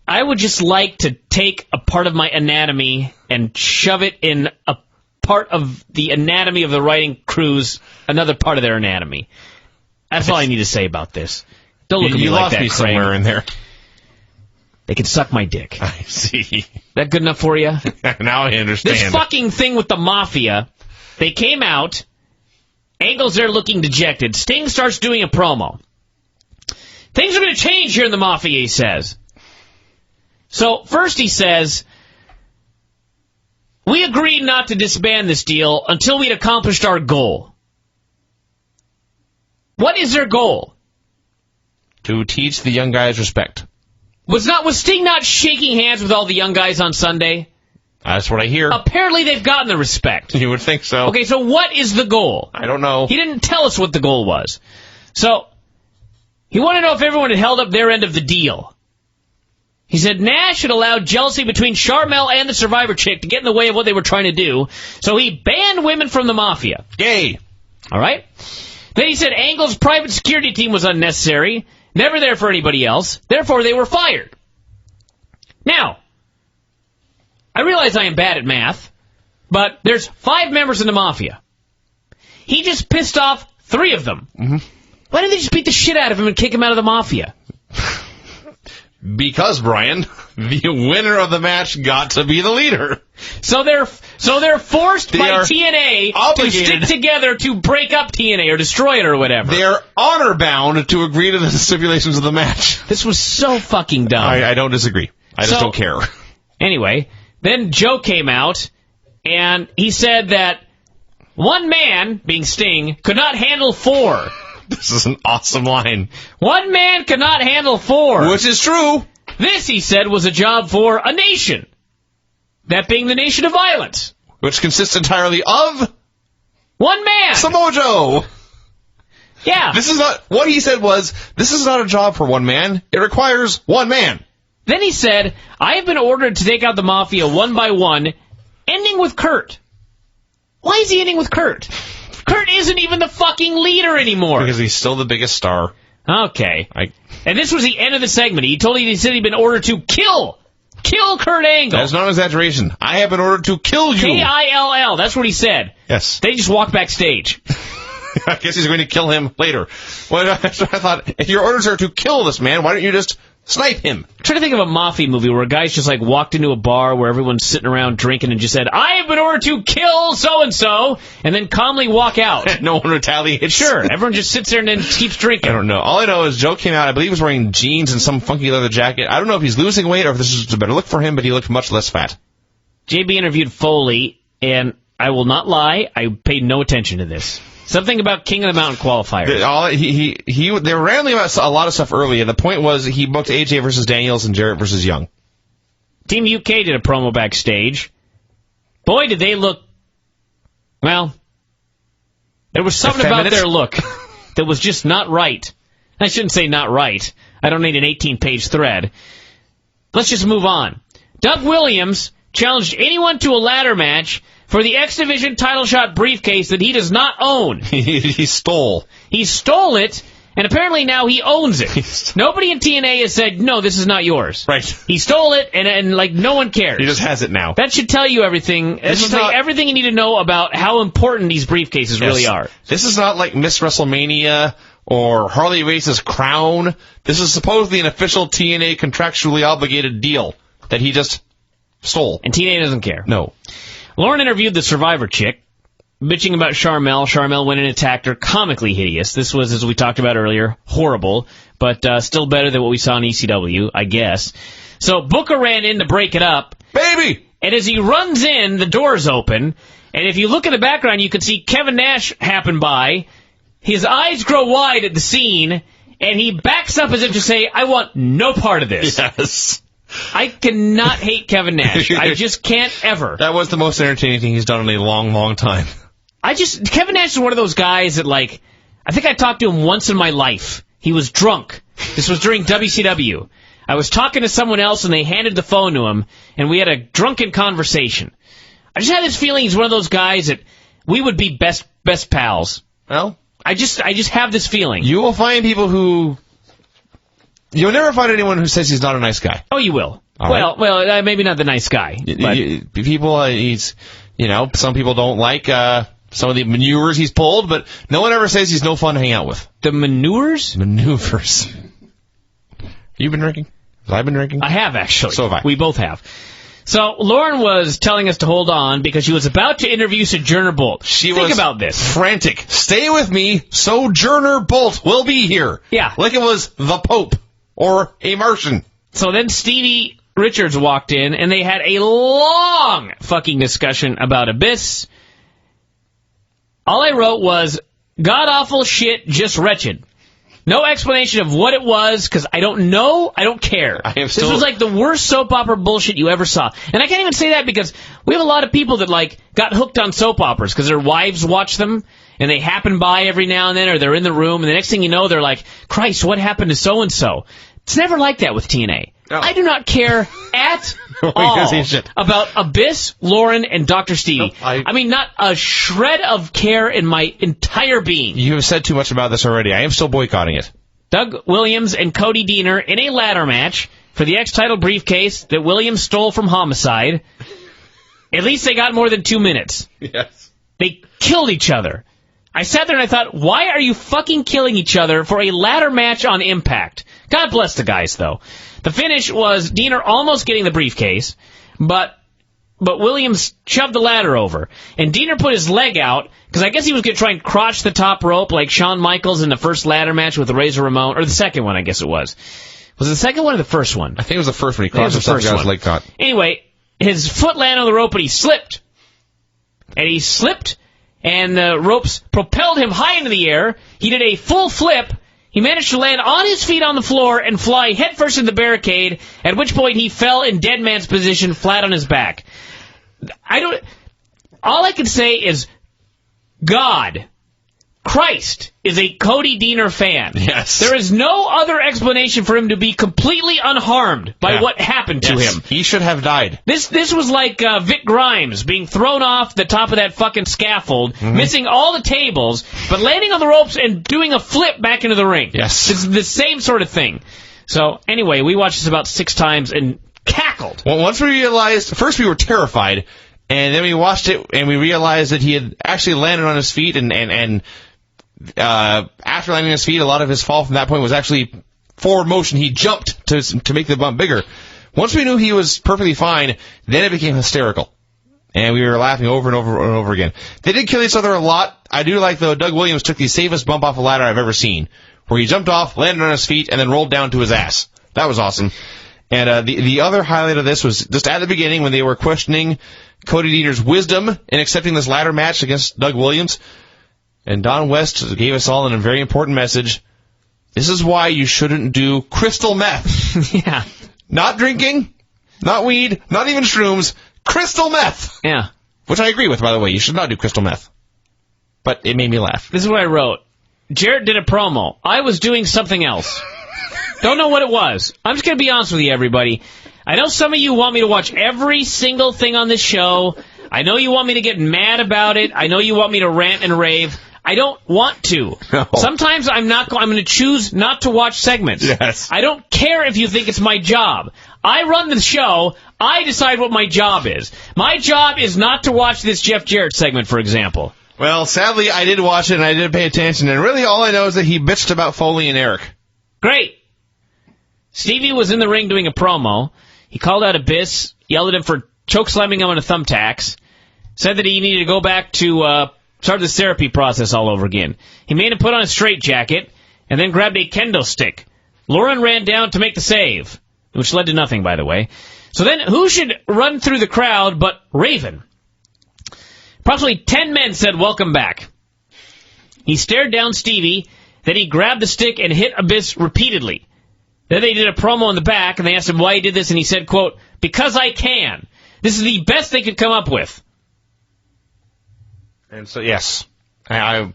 I would just like to take a part of my anatomy and shove it in a part of the anatomy of the writing crew's another part of their anatomy. That's all I need to say about this. Don't look at me like that, Craig. You lost me somewhere in there. They can suck my dick. I see. That good enough for you? Now I understand. This fucking thing with the Mafia, they came out, Angle's there looking dejected. Sting starts doing a promo. Things are going to change here in the Mafia, he says. So, first he says, we agreed not to disband this deal until we'd accomplished our goal. What is their goal? To teach the young guys respect. Was Sting not shaking hands with all the young guys on Sunday? That's what I hear. Apparently they've gotten the respect. You would think so. Okay, so what is the goal? I don't know. He didn't tell us what the goal was. So, he wanted to know if everyone had held up their end of the deal. He said Nash had allowed jealousy between Sharmell and the Survivor chick to get in the way of what they were trying to do, so he banned women from the Mafia. Yay. All right? Then he said Angle's private security team was unnecessary, never there for anybody else, therefore they were fired. Now, I realize I am bad at math, but there's 5 members in the Mafia. He just pissed off 3 of them. Mm-hmm. Why didn't they just beat the shit out of him and kick him out of the Mafia? Because, Brian, the winner of the match got to be the leader. So they're forced by TNA obligated to stick together to break up TNA or destroy it or whatever. They're honor bound to agree to the stipulations of the match. This was so fucking dumb. I don't disagree. I just don't care. Anyway, then Joe came out and he said that One man, being Sting, could not handle 4. This is an awesome line. One man could not handle 4. Which is true. This, he said, was a job for a nation. That being the nation of violence. Which consists entirely of One man. Samoa Joe. Yeah. This is not, what he said was, this is not a job for one man. It requires one man. Then he said, I have been ordered to take out the Mafia one by one, ending with Kurt. Why is he ending with Kurt? Kurt isn't even the fucking leader anymore. Because he's still the biggest star. Okay. And this was the end of the segment. He said he'd been ordered to kill Kurt Angle. That's not an exaggeration. I have been ordered to kill you. K-I-L-L. That's what he said. Yes. They just walked backstage. I guess he's going to kill him later. Well, I thought, if your orders are to kill this man, why don't you just snipe him? I'm trying to think of a mafia movie where a guy's just like walked into a bar where everyone's sitting around drinking and just said, I have been ordered to kill so-and-so, and then calmly walk out. No one retaliates. Sure, everyone just sits there and then keeps drinking. I don't know. All I know is Joe came out, I believe he was wearing jeans and some funky leather jacket. I don't know if he's losing weight or if this is a better look for him, but he looked much less fat. JB interviewed Foley, and I will not lie, I paid no attention to this. Something about King of the Mountain qualifiers. They were rambling about a lot of stuff early, and the point was he booked AJ versus Daniels and Jarrett versus Young. Team UK did a promo backstage. Boy, did they look... Well, there was something about their look that was just not right. I shouldn't say not right. I don't need an 18-page thread. Let's just move on. Doug Williams challenged anyone to a ladder match for the X Division title shot briefcase that he does not own. He stole. He stole it, and apparently now he owns it. Nobody in TNA has said, no, this is not yours. Right. He stole it, and like, no one cares. He just has it now. That should tell you everything. That should tell you everything you need to know about how important these briefcases really are. This is not like Miss WrestleMania or Harley Race's crown. This is supposedly an official TNA contractually obligated deal that he just stole. And TNA doesn't care. No. Lauren interviewed the Survivor chick, bitching about Charmel. Charmel went and attacked her. Comically hideous. This was, as we talked about earlier, horrible, but still better than what we saw in ECW, I guess. So Booker ran in to break it up. Baby! And as he runs in, the door's open, and if you look in the background, you can see Kevin Nash happen by. His eyes grow wide at the scene, and he backs up as if to say, I want no part of this. Yes. I cannot hate Kevin Nash. I just can't ever. That was the most entertaining thing he's done in a long, long time. Kevin Nash is one of those guys that, like, I think I talked to him once in my life. He was drunk. This was during WCW. I was talking to someone else, and they handed the phone to him, and we had a drunken conversation. I just had this feeling he's one of those guys that we would be best pals. Well, I just have this feeling. You will find people who... You'll never find anyone who says he's not a nice guy. Oh, you will. All Well, maybe not the nice guy. But People, some people don't like some of the maneuvers he's pulled, but no one ever says he's no fun to hang out with. the maneuvers? Maneuvers. You've been drinking? Have I been drinking? I have, actually. So have I. We both have. So, Lauren was telling us to hold on because she was about to interview Sojourner Bolt. Think about this. Frantic. Stay with me, Sojourner Bolt will be here. Yeah. Like it was the Pope or a Martian. So then Stevie Richards walked in, and they had a long fucking discussion about Abyss. All I wrote was, god-awful shit, just wretched. No explanation of what it was, because I don't know, I don't care. This was like the worst soap opera bullshit you ever saw. And I can't even say that because we have a lot of people that, like, got hooked on soap operas because their wives watch them, and they happen by every now and then, or they're in the room, and the next thing you know, they're like, Christ, what happened to so-and-so? It's never like that with TNA. No. I do not care at all about Abyss, Lauren, and Dr. Stevie. No, I mean, not a shred of care in my entire being. You have said too much about this already. I am still boycotting it. Doug Williams and Cody Deaner in a ladder match for the X-Title briefcase that Williams stole from Homicide. At least they got more than 2 minutes. Yes. They killed each other. I sat there and I thought, why are you fucking killing each other for a ladder match on Impact? God bless the guys, though. The finish was Deaner almost getting the briefcase, but Williams shoved the ladder over. And Deaner put his leg out, because I guess he was going to try and crotch the top rope like Shawn Michaels in the first ladder match with Razor Ramon, or the second one, I guess it was. Was it the second one or the first one? I think it was the first one. He crotched himself and got his leg caught. Anyway, his foot landed on the rope, and he slipped. And he slipped, and the ropes propelled him high into the air. He did a full flip. He managed to land on his feet on the floor and fly headfirst into the barricade, at which point he fell in dead man's position flat on his back. All I can say is, God, Christ, is a Cody Deaner fan. Yes. There is no other explanation for him to be completely unharmed by what happened to him. He should have died. This was like Vic Grimes being thrown off the top of that fucking scaffold, missing all the tables, but landing on the ropes and doing a flip back into the ring. Yes. It's the same sort of thing. So, anyway, we watched this about 6 times and cackled. Well, once we realized, first we were terrified, and then we watched it and we realized that he had actually landed on his feet, and after landing on his feet, a lot of his fall from that point was actually forward motion. He jumped to make the bump bigger. Once we knew he was perfectly fine, then it became hysterical. And we were laughing over and over and over again. They did kill each other a lot. I do like, though, Doug Williams took the safest bump off a ladder I've ever seen, where he jumped off, landed on his feet, and then rolled down to his ass. That was awesome. And the other highlight of this was just at the beginning when they were questioning Cody Deaner's wisdom in accepting this ladder match against Doug Williams. And Don West gave us all a very important message. This is why you shouldn't do crystal meth. Yeah. Not drinking, not weed, not even shrooms, crystal meth. Yeah. Which I agree with, by the way. You should not do crystal meth. But it made me laugh. This is what I wrote. Jarrett did a promo. I was doing something else. Don't know what it was. I'm just going to be honest with you, everybody. I know some of you want me to watch every single thing on this show. I know you want me to get mad about it. I know you want me to rant and rave. I don't want to. No. Sometimes I'm going to choose not to watch segments. Yes. I don't care if you think it's my job. I run the show. I decide what my job is. My job is not to watch this Jeff Jarrett segment, for example. Well, sadly, I did watch it and I did pay attention. And really all I know is that he bitched about Foley and Eric. Great. Stevie was in the ring doing a promo. He called out Abyss, yelled at him for chokeslamming him on a thumbtacks, said that he needed to go back to start this therapy process all over again. He made him put on a straitjacket and then grabbed a kendo stick. Lauren ran down to make the save, which led to nothing, by the way. So then, who should run through the crowd but Raven? Approximately 10 men said, "Welcome back." He stared down Stevie, then he grabbed the stick and hit Abyss repeatedly. Then they did a promo in the back, and they asked him why he did this, and he said, quote, "Because I can." This is the best they could come up with. And so, yes, I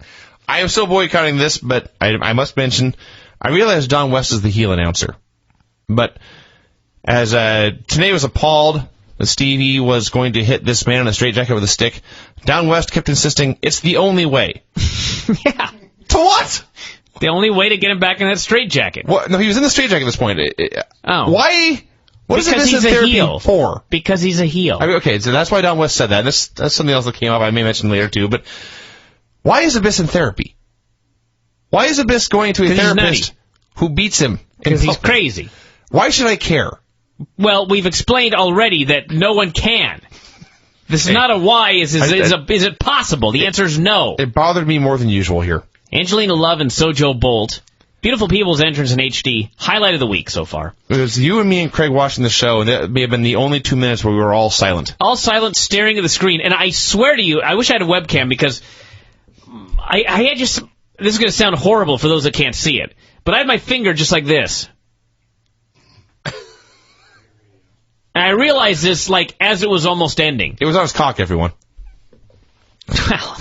am still boycotting this, but I must mention, I realize Don West is the heel announcer. But as TNA was appalled that Stevie was going to hit this man in a straitjacket with a stick, Don West kept insisting, it's the only way. Yeah. To what? The only way to get him back in that straitjacket. What? No, he was in the straitjacket at this point. Oh. Why? What is Because this he's in a therapy heel. for? Because he's a heel. I mean, okay, so that's why Don West said that. That's something else that came up I may mention later, too. But why is Abyss in therapy? Why is Abyss going to a therapist who beats him? Because he's crazy. Why should I care? Well, we've explained already that no one can. This is not a why. Is it possible? The answer is no. It bothered me more than usual here. Angelina Love and Sojo Bolt. Beautiful People's entrance in HD. Highlight of the week so far. It was you and me and Craig watching the show, and that may have been the only 2 minutes where we were all silent. All silent, staring at the screen. And I swear to you, I wish I had a webcam because I had just... This is going to sound horrible for those that can't see it, but I had my finger just like this. And I realized this, like, as it was almost ending. It was on his cock, everyone. Well,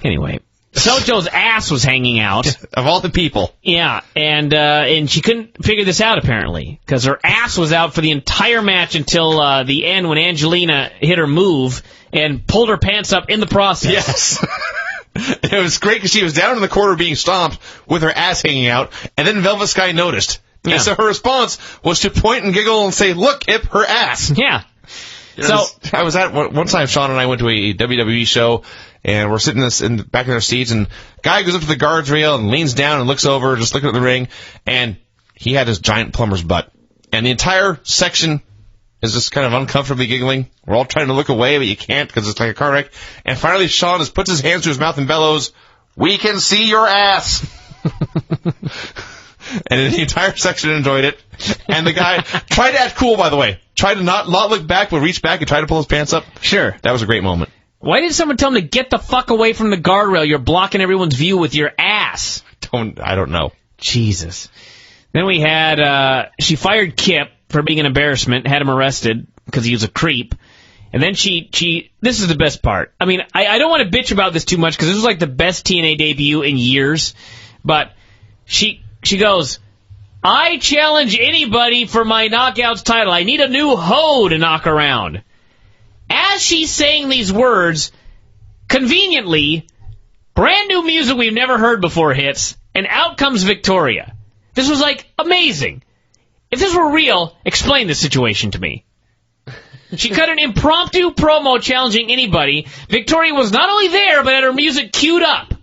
anyway, Sojo's ass was hanging out. Of all the people. Yeah, and she couldn't figure this out, apparently, because her ass was out for the entire match until the end when Angelina hit her move and pulled her pants up in the process. Yes. It was great because she was down in the corner being stomped with her ass hanging out, and then Velvet Sky noticed. Yeah. And so her response was to point and giggle and say, "Look, Ip, her ass." Yeah. So I was at one time. Sean and I went to a WWE show, and we're sitting back in our seats, and guy goes up to the guards rail and leans down and looks over, just looking at the ring, and he had his giant plumber's butt, and the entire section is just kind of uncomfortably giggling. We're all trying to look away, but you can't because it's like a car wreck. And finally, Sean just puts his hands to his mouth and bellows, "We can see your ass." And the entire section enjoyed it. And the guy tried to act cool, by the way. Tried to not look back, but reach back and try to pull his pants up. Sure. That was a great moment. Why did someone tell him to get the fuck away from the guardrail? You're blocking everyone's view with your ass. I don't know. Jesus. Then we had, she fired Kip for being an embarrassment, had him arrested because he was a creep. And then this is the best part. I mean, I don't want to bitch about this too much because this was like the best TNA debut in years. But she goes, I challenge anybody for my Knockouts title. I need a new hoe to knock around. As she's saying these words, conveniently, brand new music we've never heard before hits, and out comes Victoria. This was, like, amazing. If this were real, explain this situation to me. She cut an impromptu promo challenging anybody. Victoria was not only there, but had her music queued up.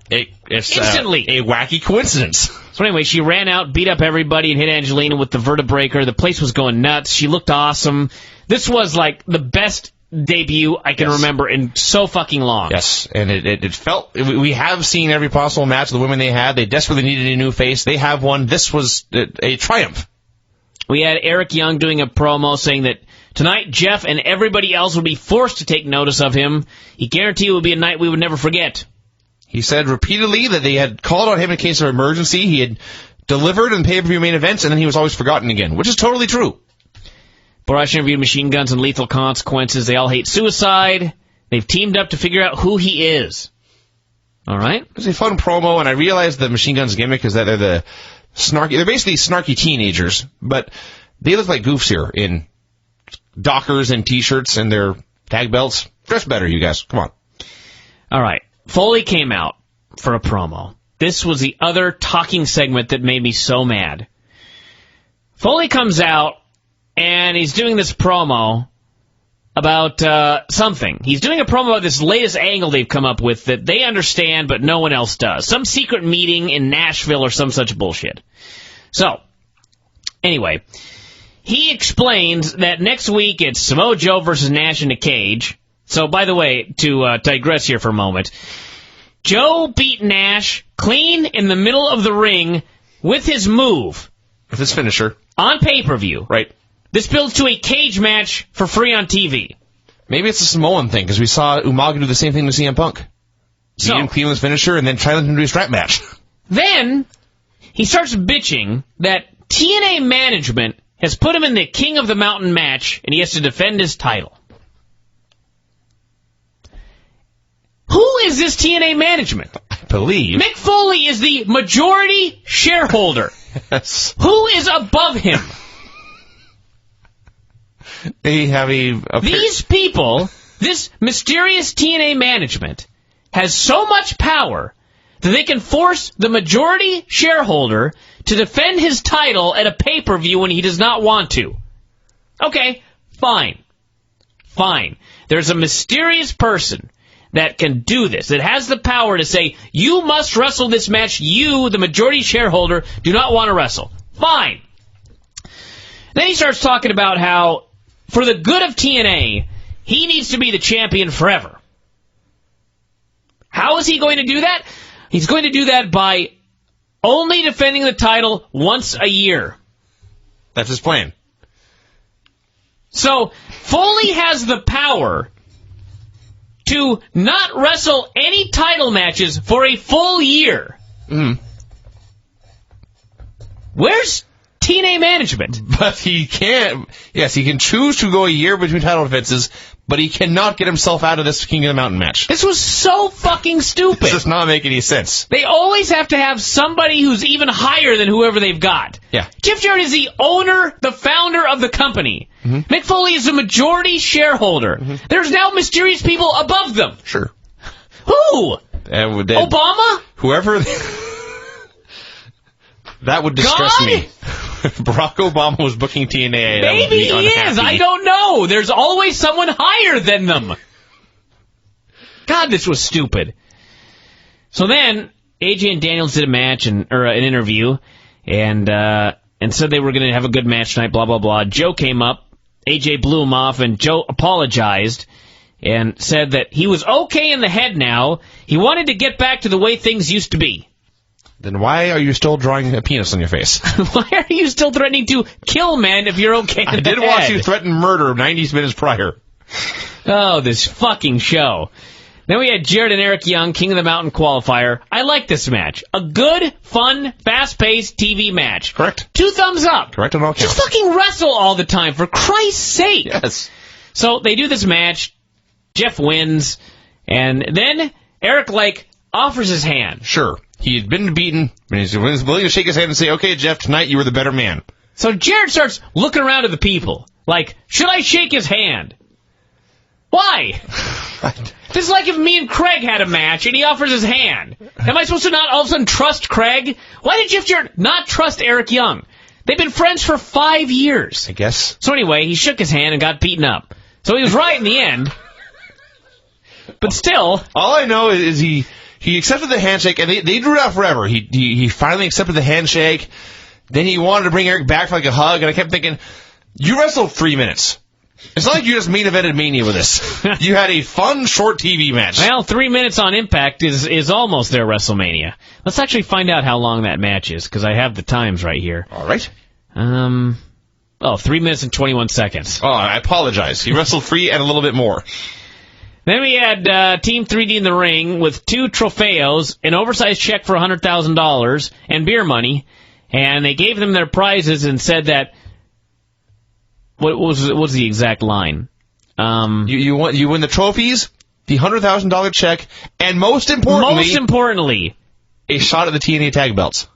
Instantly. A wacky coincidence. So anyway, she ran out, beat up everybody, and hit Angelina with the vertebreaker. The place was going nuts. She looked awesome. This was, like, the best debut I can remember in so fucking long. Yes, and it felt... We have seen every possible match of the women they had. They desperately needed a new face. They have one. This was a triumph. We had Eric Young doing a promo saying that tonight Jeff and everybody else would be forced to take notice of him. He guaranteed it would be a night we would never forget. He said repeatedly that they had called on him in case of emergency. He had delivered in pay-per-view main events, and then he was always forgotten again, which is totally true. Borash interviewed Machine Guns and Lethal Consequences. They all hate suicide. They've teamed up to figure out who he is. All right? It was a fun promo, and I realized the Machine Guns gimmick is that they're basically snarky teenagers, but they look like goofs here in Dockers and T-shirts and their tag belts. Dress better, you guys. Come on. All right. Foley came out for a promo. This was the other talking segment that made me so mad. Foley comes out, and he's doing this promo about something. He's doing a promo about this latest angle they've come up with that they understand, but no one else does. Some secret meeting in Nashville or some such bullshit. So, anyway, he explains that next week it's Samoa Joe versus Nash in a cage. So, by the way, to digress here for a moment, Joe beat Nash clean in the middle of the ring with his move. With his finisher. On pay-per-view. Right. This builds to a cage match for free on TV. Maybe it's a Samoan thing, because we saw Umaga do the same thing to CM Punk. Beat him clean with his finisher and then challenge him to a strap match. Then, he starts bitching that TNA management has put him in the King of the Mountain match, and he has to defend his title. Who is this TNA management? I believe. Mick Foley is the majority shareholder. Yes. Who is above him? They have These people, this mysterious TNA management, has so much power that they can force the majority shareholder to defend his title at a pay-per-view when he does not want to. Okay, fine. Fine. There's a mysterious person that can do this, that has the power to say, you must wrestle this match, you, the majority shareholder, do not want to wrestle. Fine. Then he starts talking about how, for the good of TNA, he needs to be the champion forever. How is he going to do that? He's going to do that by only defending the title once a year. That's his plan. So, Foley has the power to not wrestle any title matches for a full year. Mm. Where's TNA management? But he can't. Yes, he can choose to go a year between title defenses, but he cannot get himself out of this King of the Mountain match. This was so fucking stupid. This does not make any sense. They always have to have somebody who's even higher than whoever they've got. Yeah. Jeff Jarrett is the owner, the founder of the company. Mm-hmm. Mick Foley is the majority shareholder. Mm-hmm. There's now mysterious people above them. Sure. Who? Obama? Whoever. That would distress me. If Barack Obama was booking TNA, maybe he is. I don't know. There's always someone higher than them. God, this was stupid. So then, AJ and Daniels did a match an interview, and said they were going to have a good match tonight. Blah blah blah. Joe came up. AJ blew him off, and Joe apologized and said that he was okay in the head now. He wanted to get back to the way things used to be. Then why are you still drawing a penis on your face? Why are you still threatening to kill men if you're okay in the head? I did watch you threaten murder 90 minutes prior. Oh, this fucking show. Then we had Jared and Eric Young, King of the Mountain qualifier. I like this match. A good, fun, fast-paced TV match. Correct. 2 thumbs up. Correct on all counts. Just fucking wrestle all the time, for Christ's sake. Yes. So they do this match. Jeff wins. And then Eric, offers his hand. Sure. He had been beaten, and he's willing to shake his hand and say, okay, Jeff, tonight you were the better man. So Jared starts looking around at the people. Should I shake his hand? Why? This is like if me and Craig had a match and he offers his hand. Am I supposed to not all of a sudden trust Craig? Why did Jeff Jarrett not trust Eric Young? They've been friends for 5 years. I guess. So anyway, he shook his hand and got beaten up. So he was right in the end. But still. All I know is he accepted the handshake, and they drew it out forever. He finally accepted the handshake. Then he wanted to bring Eric back for a hug, and I kept thinking, you wrestled 3 minutes. It's not like you just main evented Mania with this. You had a fun, short TV match. Well, 3 minutes on Impact is almost their WrestleMania. Let's actually find out how long that match is, because I have the times right here. All right. 3 minutes and 21 seconds. Oh, I apologize. He wrestled 3 and a little bit more. Then we had Team 3D in the ring with 2 trofeos, an oversized check for $100,000, and beer money. And they gave them their prizes and said that... What was the exact line? You win the trophies, the $100,000 check, and most importantly, a shot at the TNA tag belts.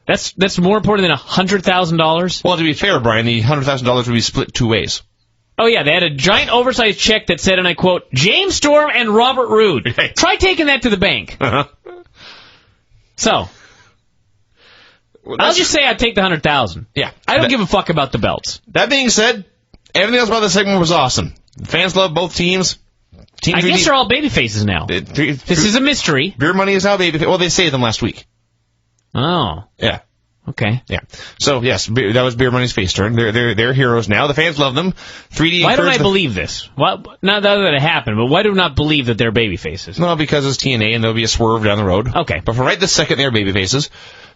That's more important than $100,000? Well, to be fair, Brian, the $100,000 would be split 2 ways. Oh, yeah, they had a giant oversized check that said, and I quote, James Storm and Robert Roode. Right. Try taking that to the bank. Uh-huh. So, I'll just say I'd take the $100,000. Yeah. I don't give a fuck about the belts. That being said, everything else about the segment was awesome. The fans love both teams. I guess they're all baby faces now. This is a mystery. Beer Money is now baby. Well, they saved them last week. Oh. Yeah. Okay. Yeah. So yes, that was Beer Money's face turn. They're heroes now. The fans love them. 3D. Why don't I believe this? Not that it happened, but why do I not believe that they're baby faces? No, because it's TNA and there'll be a swerve down the road. Okay. But for right this second, they're baby faces.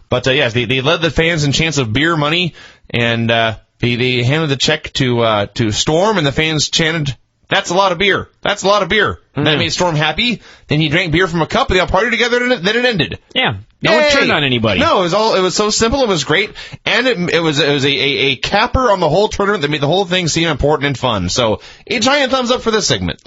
But yes, they led the fans in chance of beer money, and they handed the check to Storm, and the fans chanted, "That's a lot of beer. That's a lot of beer." Mm. That made Storm happy. Then he drank beer from a cup, and they all partied together, and then it ended. Yeah, no one turned on anybody. No, it was so simple. It was great, and it was a capper on the whole tournament that made the whole thing seem important and fun. So a giant thumbs up for this segment.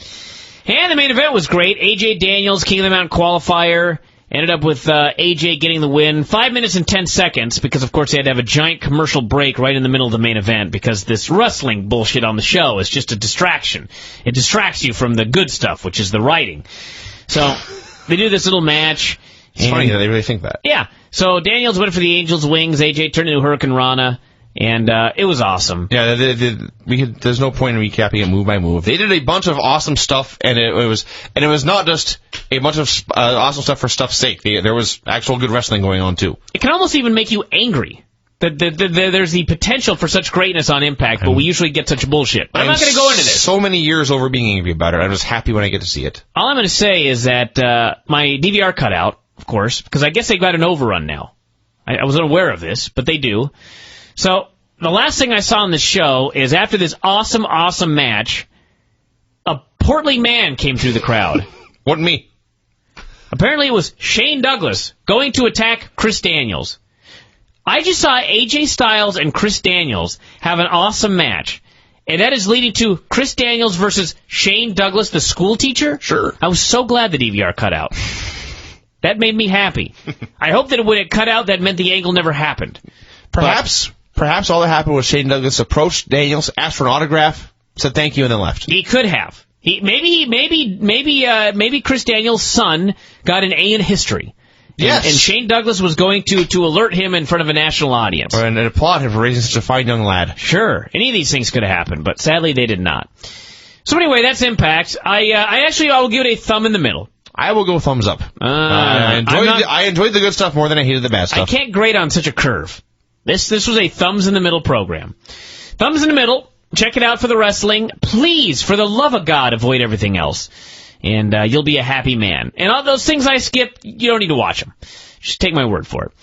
And the main event was great. AJ Daniels, King of the Mountain qualifier. Ended up with AJ getting the win. 5 minutes and 10 seconds, because, of course, they had to have a giant commercial break right in the middle of the main event, because this wrestling bullshit on the show is just a distraction. It distracts you from the good stuff, which is the writing. So, they do this little match. It's funny that they really think that. Yeah. So, Daniels went for the Angel's Wings. AJ turned into Hurricane Rana. And it was awesome. Yeah, there's no point in recapping it move by move. They did a bunch of awesome stuff, and it was not just a bunch of awesome stuff for stuff's sake. There was actual good wrestling going on too. It can almost even make you angry. There's the potential for such greatness on Impact, but we usually get such bullshit. I'm not going to go into this. So many years over being angry about it. I'm just happy when I get to see it. All I'm going to say is that my DVR cut out, of course, because I guess they got an overrun now. I wasn't aware of this, but they do. So, the last thing I saw on the show is after this awesome, awesome match, a portly man came through the crowd. Wasn't me. Apparently it was Shane Douglas going to attack Chris Daniels. I just saw AJ Styles and Chris Daniels have an awesome match. And that is leading to Chris Daniels versus Shane Douglas, the school teacher? Sure. I was so glad the DVR cut out. That made me happy. I hope that when it cut out, that meant the angle never happened. Perhaps all that happened was Shane Douglas approached Daniels, asked for an autograph, said thank you, and then left. He could have. Maybe Chris Daniels' son got an A in history. Yes. And Shane Douglas was going to alert him in front of a national audience. And applaud him for raising such a fine young lad. Sure. Any of these things could have happened, but sadly they did not. So anyway, that's Impact. I will give it a thumb in the middle. I will go thumbs up. I enjoyed the good stuff more than I hated the bad stuff. I can't grade on such a curve. This was a thumbs in the middle program. Thumbs in the middle. Check it out for the wrestling. Please, for the love of God, avoid everything else. And you'll be a happy man. And all those things I skipped, you don't need to watch them. Just take my word for it.